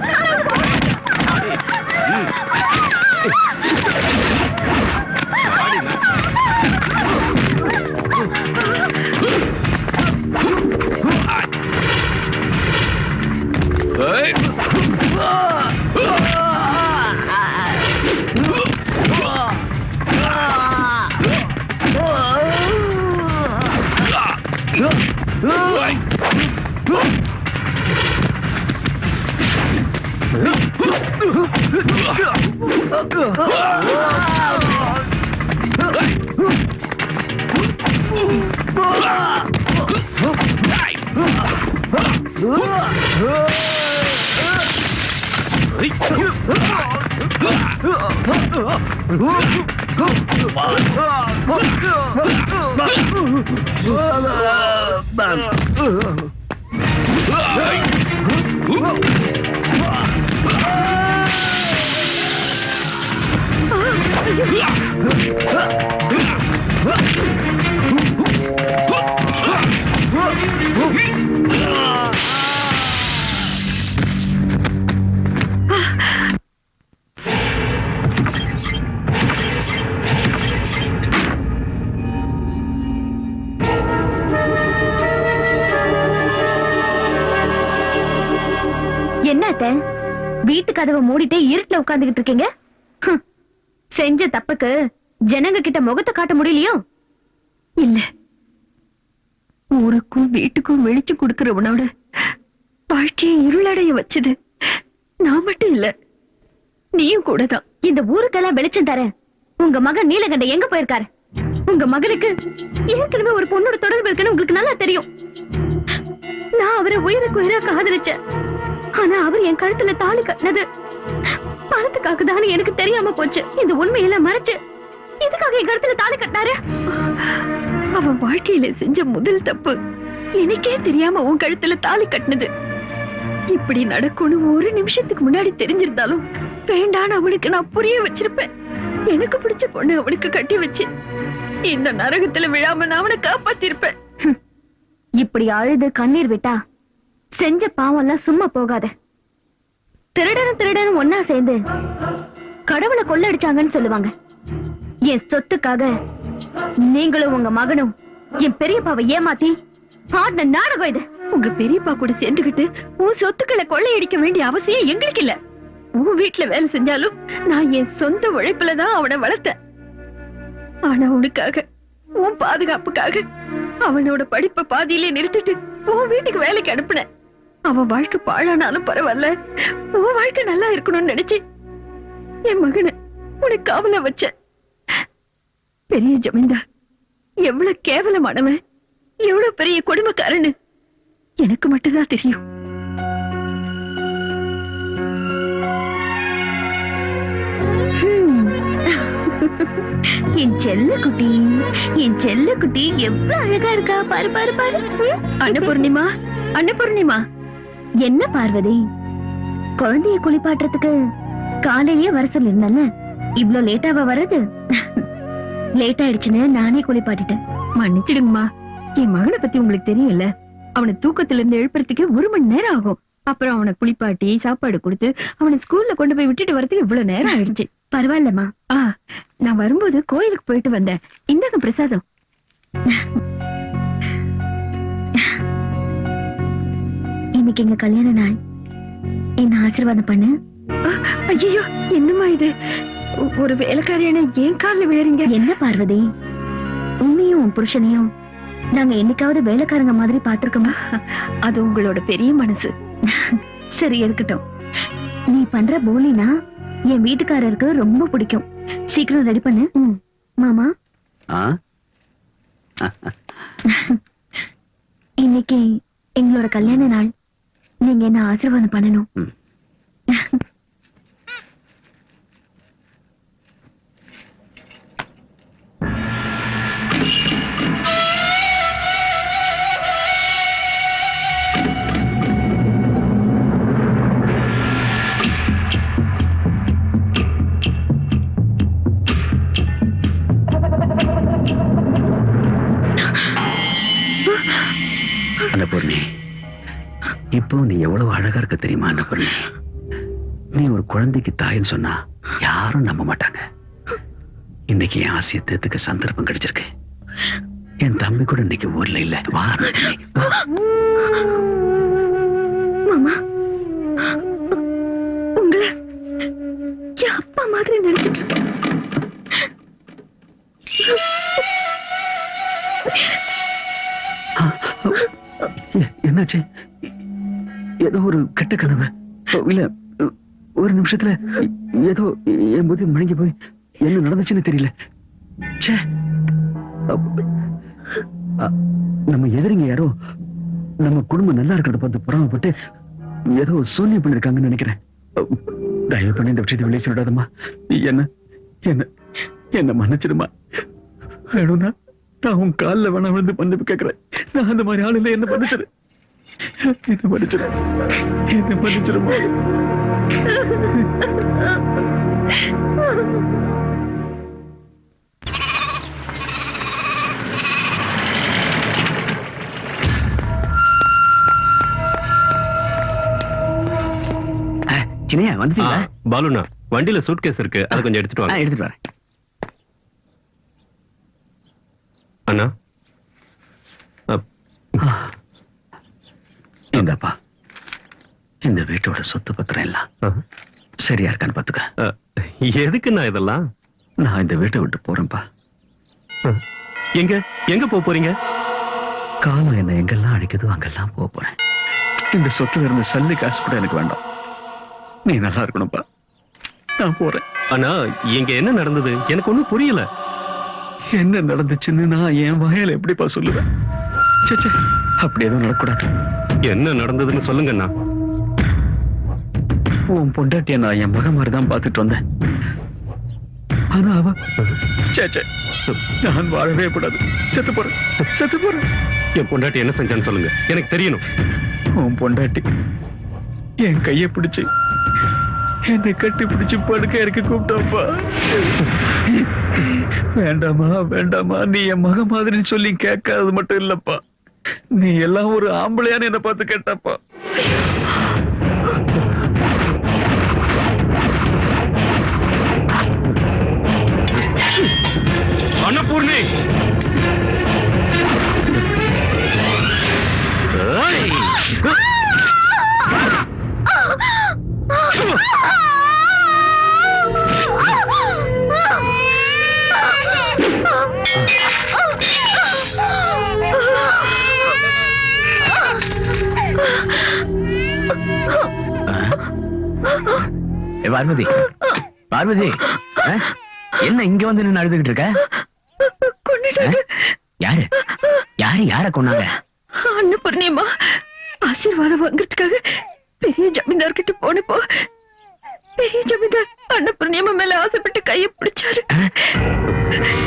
என்னத்த வீட்டு கதவை மூடிட்டே இருட்டுல உட்கார்ந்துகிட்டு இருக்கீங்க? செஞ்ச தப்புக்கு ஜனங்க கிட்ட முகத்தை காட்ட முடியலையோ? இல்ல, ஊருக்கும் வீட்டுக்கும் வெளிச்சு கொடுக்கிறவனோட வாழ்க்கையை இருளடைய வச்சது நான் மட்டும் இல்ல, நீயும் கூட தான். இந்த ஊருக்கெல்லாம் வெளிச்சம் தர உங்க மகன் நீலகண்ட எங்க போயிருக்காரு? உங்க மகனுக்கு ஏற்கனவே ஒரு பொண்ணோட தொடர்பு இருக்குன்னு உங்களுக்கு நல்லா தெரியும். நான் அவரை உயிருக்கு உயிரா காதலிச்சேன். ஆனா அவர் என் கழுத்துல தாலி கட்டினது பணத்துக்காக தான் எனக்கு தெரியாம போச்சு. இந்த உண்மையெல்லாம் மறைச்சு இதுக்காக என் கழுத்துல தாலி கட்டினாரு. அவன் வாழ்க்கையில செஞ்ச முதல் தப்பு எனக்கே தெரியாம உன் கழுத்துல தாலி கட்டினது. இப்படி நடக்கும்னு ஒரு நிமிஷத்துக்கு முன்னாடி தெரிஞ்சிருந்தாலும் வேண்டான்னு அவனுக்கு நான் புரிய வச்சிருப்பேன். எனக்கு பிடிச்ச பொண்ணு அவனுக்கு கட்டி வச்சு இந்த நரகத்துல விழாம நான் அவனை காப்பாத்திருப்பேன். இப்படி அழுது கண்ணீர் விட்டா செஞ்ச பாவம் எல்லாம் சும்மா போகாத. திருடனும் ஒன்னா சேர்ந்து கடவுளை கொள்ளடிச்சாங்கன்னு சொல்லுவாங்க. என் சொத்துக்காக நீங்களும் உங்க மகனும் என் பெரியப்பாவை ஏமாத்தி ஆடின நாடகம் இது. உங்க பெரியப்பா கூட சேர்ந்துகிட்டு உன் சொத்துக்களை கொள்ளையடிக்க வேண்டிய அவசியம் எங்களுக்கு இல்ல. உன் வீட்டுல வேலை செஞ்சாலும் நான் என் சொந்த உழைப்புலதான் அவனை வளர்த்தேன். ஆனா உனக்காக, உன் பாதுகாப்புக்காக அவனோட படிப்பை பாதியிலே நிறுத்திட்டு உன் வீட்டுக்கு வேலைக்கு அனுப்புனேன். அவன் வாழ்க்கை பாழானாலும் பரவாயில்ல, உன் வாழ்க்கை நல்லா இருக்கணும்னு நினைச்சு என் மகனை உனக்கு காவல வச்ச. பெரிய ஜமீன்தார் எவ்வளவு கேவலமானவன், எவ்வளவு பெரிய கொடுமைக்காரன்னு எனக்கு மட்டும்தான் தெரியும். என் செல்ல குட்டி எவ்வளவு அழகா இருக்கா பாரு பாரு பாரு. அன்னபூர்ணிமா, என்ன பார்வதி, குழந்தைய குளிப்பாட்டுறதுக்கு காலையிலேயே வர சொல்லிருந்தல்ல, இவ்ளோ லேட்டாவா வர்றது? லேட் ஆயிடுச்சுன்னு நானே குளிப்பாட்டிட்டேன். மன்னிச்சிடுங்கம்மா, என் மகனை பத்தி உங்களுக்கு தெரியும்ல, அவனை தூக்கத்துல இருந்து எழுப்புறதுக்கு 1 மணி நேரம் ஆகும். அப்புறம் அவனை குளிப்பாட்டி சாப்பாடு கொடுத்து அவனை ஸ்கூல்ல கொண்டு போய் விட்டுட்டு வரதுக்கு இவ்வளவு நேரம் ஆயிடுச்சு. பரவாயில்லம்மா. நான் வரும்போது கோயிலுக்கு போயிட்டு வந்தேன். இந்தாங்க பிரசாதம். இன்னைக்கு எங்க கல்யாண நாள், என்ன ஆசீர்வாதம் பண்ணு. ஐயோ, என்னம்மா இது? ஒரு வேலைக்காரியான ஏன் கால்ல விழறீங்க? என்ன பார்வதி, உன்னையும் உன் புருஷனையும் நாங்க என்னைக்காவது வேலைக்காரங்க மாதிரி பாத்திருக்கோமா? அது உங்களோட பெரிய மனசு. சரி, இருக்கட்டும். நீ பண்ற போலினா என் வீட்டுக்காரருக்கு ரொம்ப பிடிக்கும். சீக்கிரம் ரெடி பண்ணு. மாமா, இன்னைக்கு எங்களோட கல்யாண நாள். நீங்க என்ன ஆசீர்வாதம் பண்ணணும். அன்னபூர்ணி, இப்போ நீ எவ்வளவு அழகா இருக்க தெரியுமா? அன்னபூர்ணி, நீ ஒரு குழந்தைக்கு தாயின்னு சொன்னா யாரும் நம்ப மாட்டாங்க. இன்னைக்கு என் ஆசையை தேத்துக்க சந்தர்ப்பம் கிடைச்சிருக்கு. என் தம்பி கூட இன்னைக்கு ஊர்ல இல்ல. வா மாமா, உங்களை என் அப்பா மாதிரி நினைச்சிட்டு இருக்கேன். என்னாச்சு? ஏதோ ஒரு கெட்ட கனவு இல்ல? ஒரு நிமிஷத்துல ஏதோ என் புத்தி முழங்கி போய் என்ன நடந்துச்சுன்னு தெரியல. நம்ம எதிரிங்க யாரோ நம்ம குடும்பம் நல்லா இருக்கிறத பார்த்து புறாமப்பட்டு ஏதோ சூன்யம் பண்ணிருக்காங்கன்னு நினைக்கிறேன். தயவு பண்ணி இந்த விஷயத்தை வெளியே சொல்லிடாதம்மா. என்ன என்ன என்ன மன்னிச்சிடுமா. வேணும்னா நான் உன் காலில் வேணா விழுந்து மன்னிப்பு கேட்கிறேன். நான் அந்த மாதிரி ஆள் இல்லை. என்ன மன்னிச்சிடு, என்ன மன்னிச்சிடு, என்ன மன்னிச்சிடுமா. சின்னையா வந்துட்டீங்களா? பாலுண்ணா, வண்டியில சூட்கேஸ் இருக்கு, அதை கொஞ்சம் எடுத்துட்டு வாங்க. எடுத்துட்டு வரேன். அண்ணா, இந்தப்பா, இந்த வீட்டோட சொத்து பத்திரம் எல்லாம் சரியா இருக்கான்னு பாத்துக்க. எதுக்குண்ணா இதெல்லாம்? நான் இந்த வீட்டை விட்டு போறேன்ப்பா. எங்க எங்க போறீங்க? காலம் என்ன எங்கெல்லாம் அடிக்குதோ அங்கெல்லாம் போறேன். இந்த சொத்துல இருந்து சல்லி காசு கூட எனக்கு வேண்டாம். நீ நல்லா இருக்கணும்ப்பா. நான் போறேன். அண்ணா, இங்க என்ன நடந்தது எனக்கு ஒண்ணும் புரியல. என்ன நடந்துச்சுன்னு நான் என் வாயால எப்படிப்பா சொல்லுவேன்? சே, அப்படி எதுவும் நடக்கூடாது. என்ன நடந்ததுன்னு சொல்லுங்கண்ணா. உன் பொண்டாட்டிய நான் என் மகன் மாதிரிதான் பாத்துட்டு வந்தேன். ஆனா அவ சே, நான் வாழவே கூடாது. செத்து போறேன். என் பொண்டாட்டி என்ன செஞ்சான்னு சொல்லுங்க, எனக்கு தெரியணும். உன் பொண்டாட்டி என் கையை பிடிச்சு என்னை கட்டி பிடிச்சு படுக்க இறக்கி கூப்பிட்டாப்பா. வேண்டாமா, நீ என் மக மாதிரின்னு சொல்லி கேட்காதது மட்டும் இல்லப்பா, நீ எல்லாம் ஒரு ஆம்பளையான்னு என்ன பார்த்து கேட்டாப்பா. அன்னபூர்ணி, பார்வதி, என்ன இங்க வந்து நின்னு அழுதுகிட்டு இருக்க? யார கொன்னாங்க? அன்னபூர்ணியம்மா ஆசீர்வாதம் வாங்குறதுக்காக பெரிய ஜமீன்தார் கிட்ட போனப்போ பெரிய ஜமீன்தார் அன்னபூர்ணியம்மா மேல ஆசைப்பட்டு கையை பிடிச்சாரு.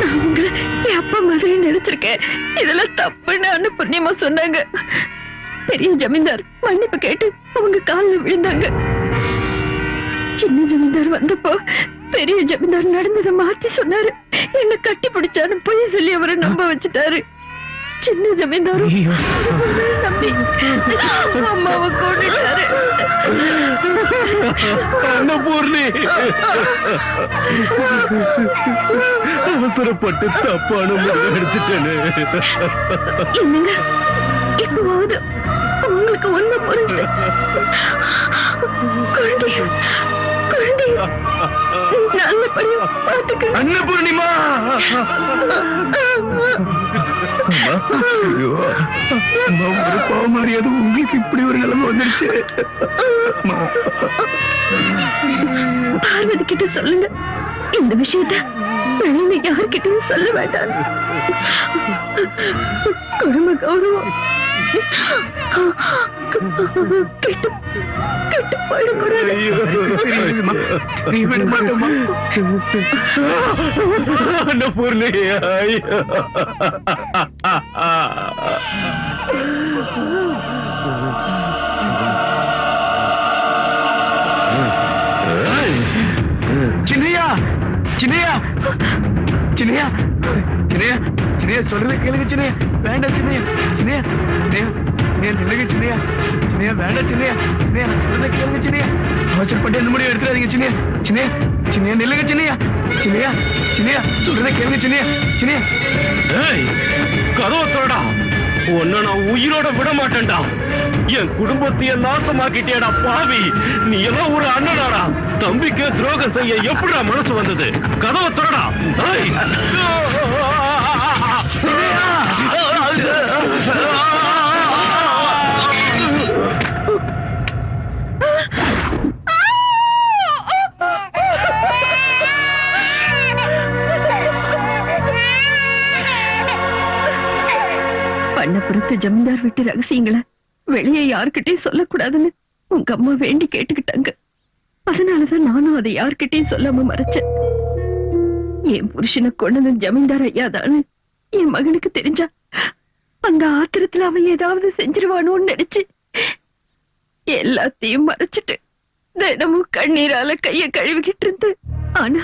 நான் உங்களை என் அப்பா மாதிரி நினைச்சிருக்கேன், இதெல்லாம் தப்புன்னு அன்னபூர்ணியம்மா சொன்னாங்க. பெரிய ஜமீன்தார் மன்னிப்பு கேட்டு அவங்க காலில் விழுந்தாங்க. சின்ன ஜமீன்தார் வந்தப்போ பெரிய ஜமீன்தார் நடந்ததை மாத்தி சொன்னாரு. என்ன கட்டி பிடிச்சாரு பொய் சொல்லி அவரை நம்ப வச்சுட்டாரு. சின்ன ஜமீன்தாரும் தம்பி அம்மாவை கொண்டுட்டாரு. அன்னபூர்ணி, அவசரப்பட்டு தப்பான முடிவு எடுத்துட்டேன்னு. என்னங்க இப்போது உங்களுக்கு உண்மை புரிஞ்சு குழந்தைய நல்லபடியா பாத்துக்க. அன்னபூர்ணிமா, ஒரு பாவமரியாதை உங்களுக்கு இப்படி ஒரு நிலைமை வந்துருச்சு. பார்வதி கிட்ட சொல்லுங்க, இந்த விஷயத்த வெளியில யார்கிட்டயும் சொல்ல வேண்டாம். குடும்ப கௌரவம் கெட்டு போயிடக்கூடாது. அன்னபூர்ணி, சின்னையா சின்னையா சின்னையா சின்னையா சின்னையா சொல்றத கேளுங்க சின்னையா. வேண்டாம் சின்னையா, சின்னையா சின்னையா சின்னையா நில்லுங்க சின்னையா. சின்னையா வேண்டாம் சின்னையா. சின்னையா சொல்றத கேளுங்க சின்னையா. அவசரப்பட்டு என்ன முடிவு எடுத்துறாதீங்க சின்னையா. சின்னையா சின்னையா நில்லுங்க சின்னையா. சின்னையா சின்னையா சொல்றத கேளுங்க சின்னையா. சின்னையா, ஏய் கதவை திறடா. உன்னை நான் உயிரோட விட மாட்டேன்டா. என் குடும்பத்தையே நாசமாக்கிட்டேடா பாவி. நீ எல்லாம் ஒரு அண்ணனாடா. தம்பிக்கு துரோகம் செய்ய எப்படிடா மனசு வந்தது? கதவை திறடா. பண்ணப்புறத்து ஜமீன்தார் வீட்டு ரகசியங்களை வெளியே யார்கிட்டயும் சொல்லக்கூடாதுன்னு உங்க அம்மா வேண்டி கேட்டுக்கிட்டாங்க. அதனாலதான் நானும் அதை யார்கிட்டயும் சொல்லாம மறைச்சேன். என் புருஷனை கொண்டது ஜமீன்தார் ஐயாதான்னு என் மகனுக்கு தெரிஞ்சா அந்த ஆத்திரத்துல அவன் ஏதாவது செஞ்சிருவானோன்னு நினைச்சு எல்லாத்தையும் மறைச்சிட்டு தினமும் கண்ணீரால கைய கழுவிக்கிட்டு இருந்து. ஆனா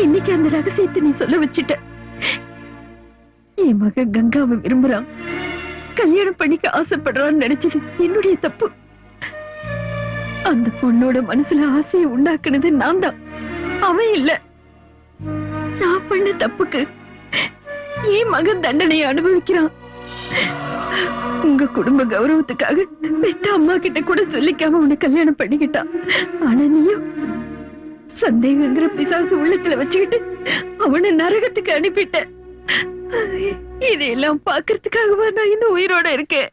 இன்னைக்கு அந்த ரகசியத்தை நீ சொல்ல வச்சிட்ட. என் மகன் கங்காவை விரும்புறான், கல்யாணம் பண்ணிக்க ஆசைப்படுறான்னு நினைச்சது என்னுடைய தப்பு. அந்த பொண்ணோட மனசுல ஆசையை உண்டாக்குனது நான் தான், அவன் இல்ல. நான் பண்ண தப்புக்கு என் மகன் தண்டனையை அனுபவிக்கிறான். உங்க குடும்ப கௌரவத்துக்காக பெத்த அம்மா கிட்ட கூட சொல்லிக்காம உன்னை கல்யாணம் பண்ணிக்கிட்டான். ஆனா நீயும் சந்தேகங்கிற பிசாசு உள்ளத்துல வச்சுக்கிட்டு அவனை நரகத்துக்கு அனுப்பிட்ட. இதையெல்லாம் பாக்குறதுக்காகவா நான் இன்னும் உயிரோட இருக்கேன்?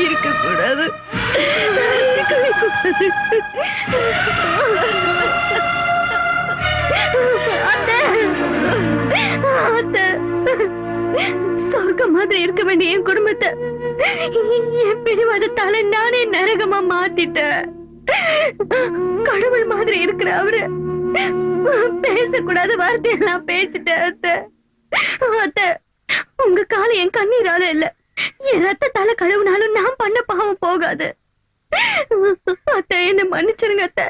இருக்க கூடாது. சொர்க்கம் மாதிரி இருக்க வேண்டிய என் குடும்பத்தை என் பிடிவாதத்தால நானே நரகமா மாத்திட்டேன். கடவுள் மாதிரி இருக்கிற அவரு பேசக்கூடாத வார்த்தையெல்லாம் பேசிட்டேன். அத்தை, உங்க காலம் என் கண்ணீரால இல்ல, என் ரத்தத்தால கழுவுனாலும் நான் பண்ண பாவம் போகாது. அத்தை, என்ன மன்னிச்சிருங்க அத்தை,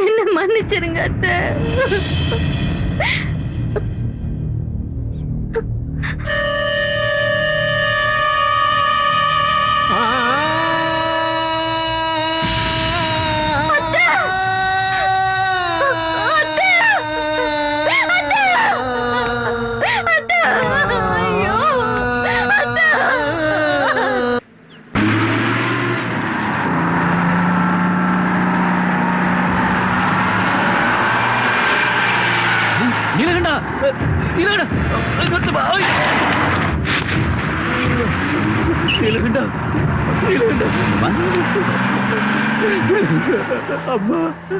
என்ன மன்னிச்சிருங்க அத்தை.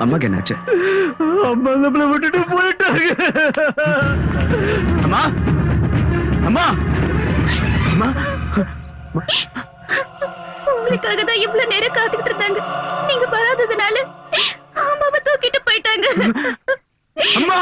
அம்மாக்கு என்னாச்சு? அம்மா நம்மளை விட்டுட்டு போயிட்டாங்க. அம்மா, அம்மா, அம்மா. உங்களுக்காக தான் இவ்வளவு நேரம் காத்துக்கிட்டு இருந்தாங்க. நீங்க வராததுனால அம்மாவை தூக்கிட்டு போயிட்டாங்க. அம்மா,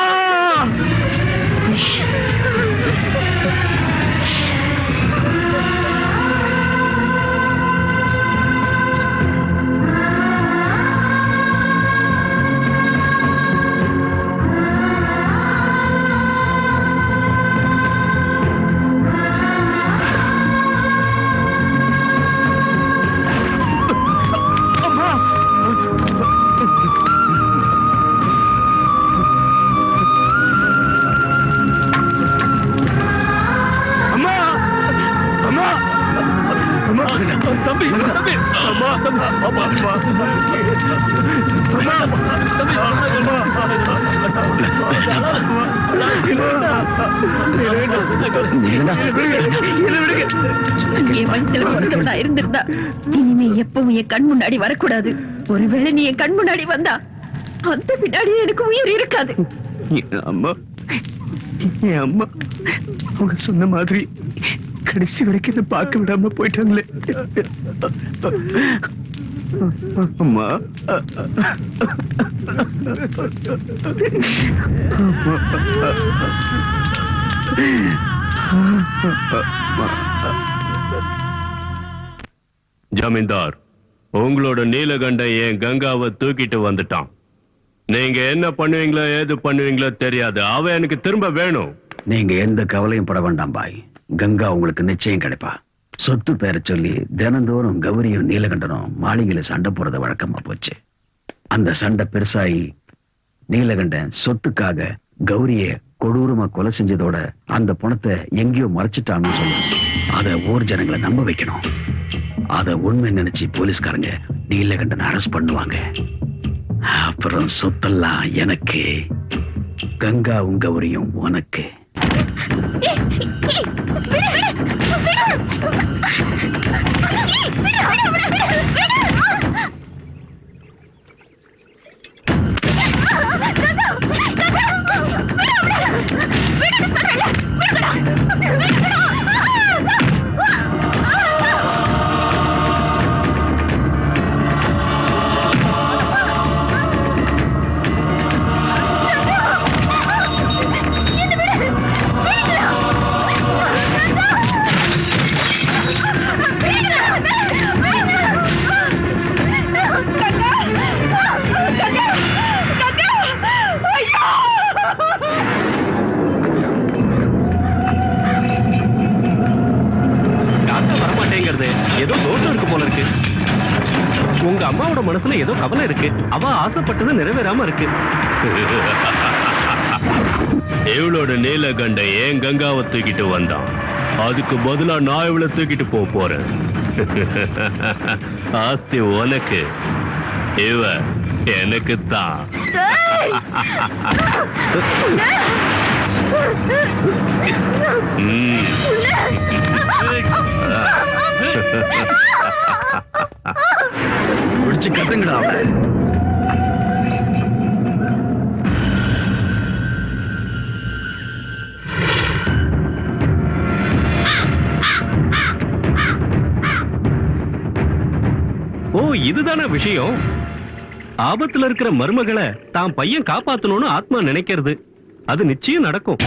என் வயித்துல பிறந்தவனா இருந்திருந்தா இனிமே எப்பவும் என் கண் முன்னாடி வரக்கூடாது. ஒருவேளை நீ என் கண் முன்னாடி வந்தா அந்த பின்னாடியே எனக்கு உயிர் இருக்காது. என் அம்மா அவங்க சொன்ன மாதிரி கடைசி வரைக்கும் இதை பார்க்க விடாம போயிட்டாங்களே. அம்மா ஜமீன்தார், உங்களோட நீலகண்டன் என் கங்காவை தூக்கிட்டு வந்துட்டான். நீங்க என்ன பண்ணுவீங்களோ ஏது பண்ணுவீங்களோ தெரியாது. அவ எனக்கு திரும்ப வேணும். நீங்க எந்த கவலையும் பட வேண்டாம் பாய். கங்கா உங்களுக்கு நிச்சயம் கிடைப்பா. சொத்து பேர சொல்லி தினந்தோறும் கௌரியும் நீலகண்டனும் மாளிகையில சண்டை போறது வழக்கமா போச்சு. அந்த சண்டை பெருசாயி நீலகண்டன் சொத்துக்காக கௌரிய கொடூரமா கொலை செஞ்சதோட அந்த பணத்தை எங்கேயோ மறைச்சிட்டான்னு சொல்லணும். அத ஊர் ஜனங்களை நம்ப வைக்கணும். அத உண்மை நினைச்சு போலீஸ்காரங்க நீலகண்டன் அரெஸ்ட் பண்ணுவாங்க. அப்புறம் சொத்தெல்லாம் எனக்கு, கங்காவும் கௌரியும் உனக்கு. ஏதோ தோஷம் இருக்கு போல இருக்கு. உங்க அம்மாவோட மனசுல ஏதோ கவலை இருக்கு. அவ ஆசைப்பட்டது நிறைவேறாம இருக்கு. இவளோட நீலகண்டன் ஏன் கங்காவை தூக்கிட்டு வந்தான். அதுக்கு பதிலா நான் இவளை தூக்கிட்டு போறேன். ஆஸ்தி உனக்கு, இவ எனக்கு தான். பிடிச்சு கட்டுங்கடா. ஓ, இதுதான விஷயம். ஆபத்துல இருக்கிற மருமகளை தான் பையன் காப்பாத்தணும்னு ஆத்மா நினைக்கிறது. அது நிச்சயம் நடக்கும்.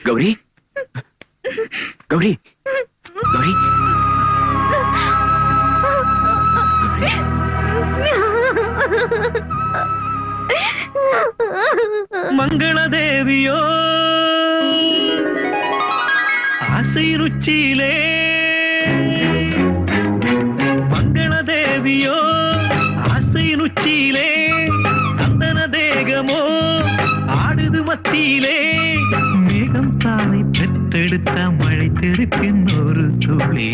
கௌரி கௌரி கௌரி மங்களதேவியோ ஆசை ருச்சியிலே மங்களதேவியோ ஆசை ருச்சியிலே சந்தன தேகமோ ஆடுது மத்தியிலே மேகம் தானை பெற்றெடுத்த மழை தெருக்கின் ஒரு துளி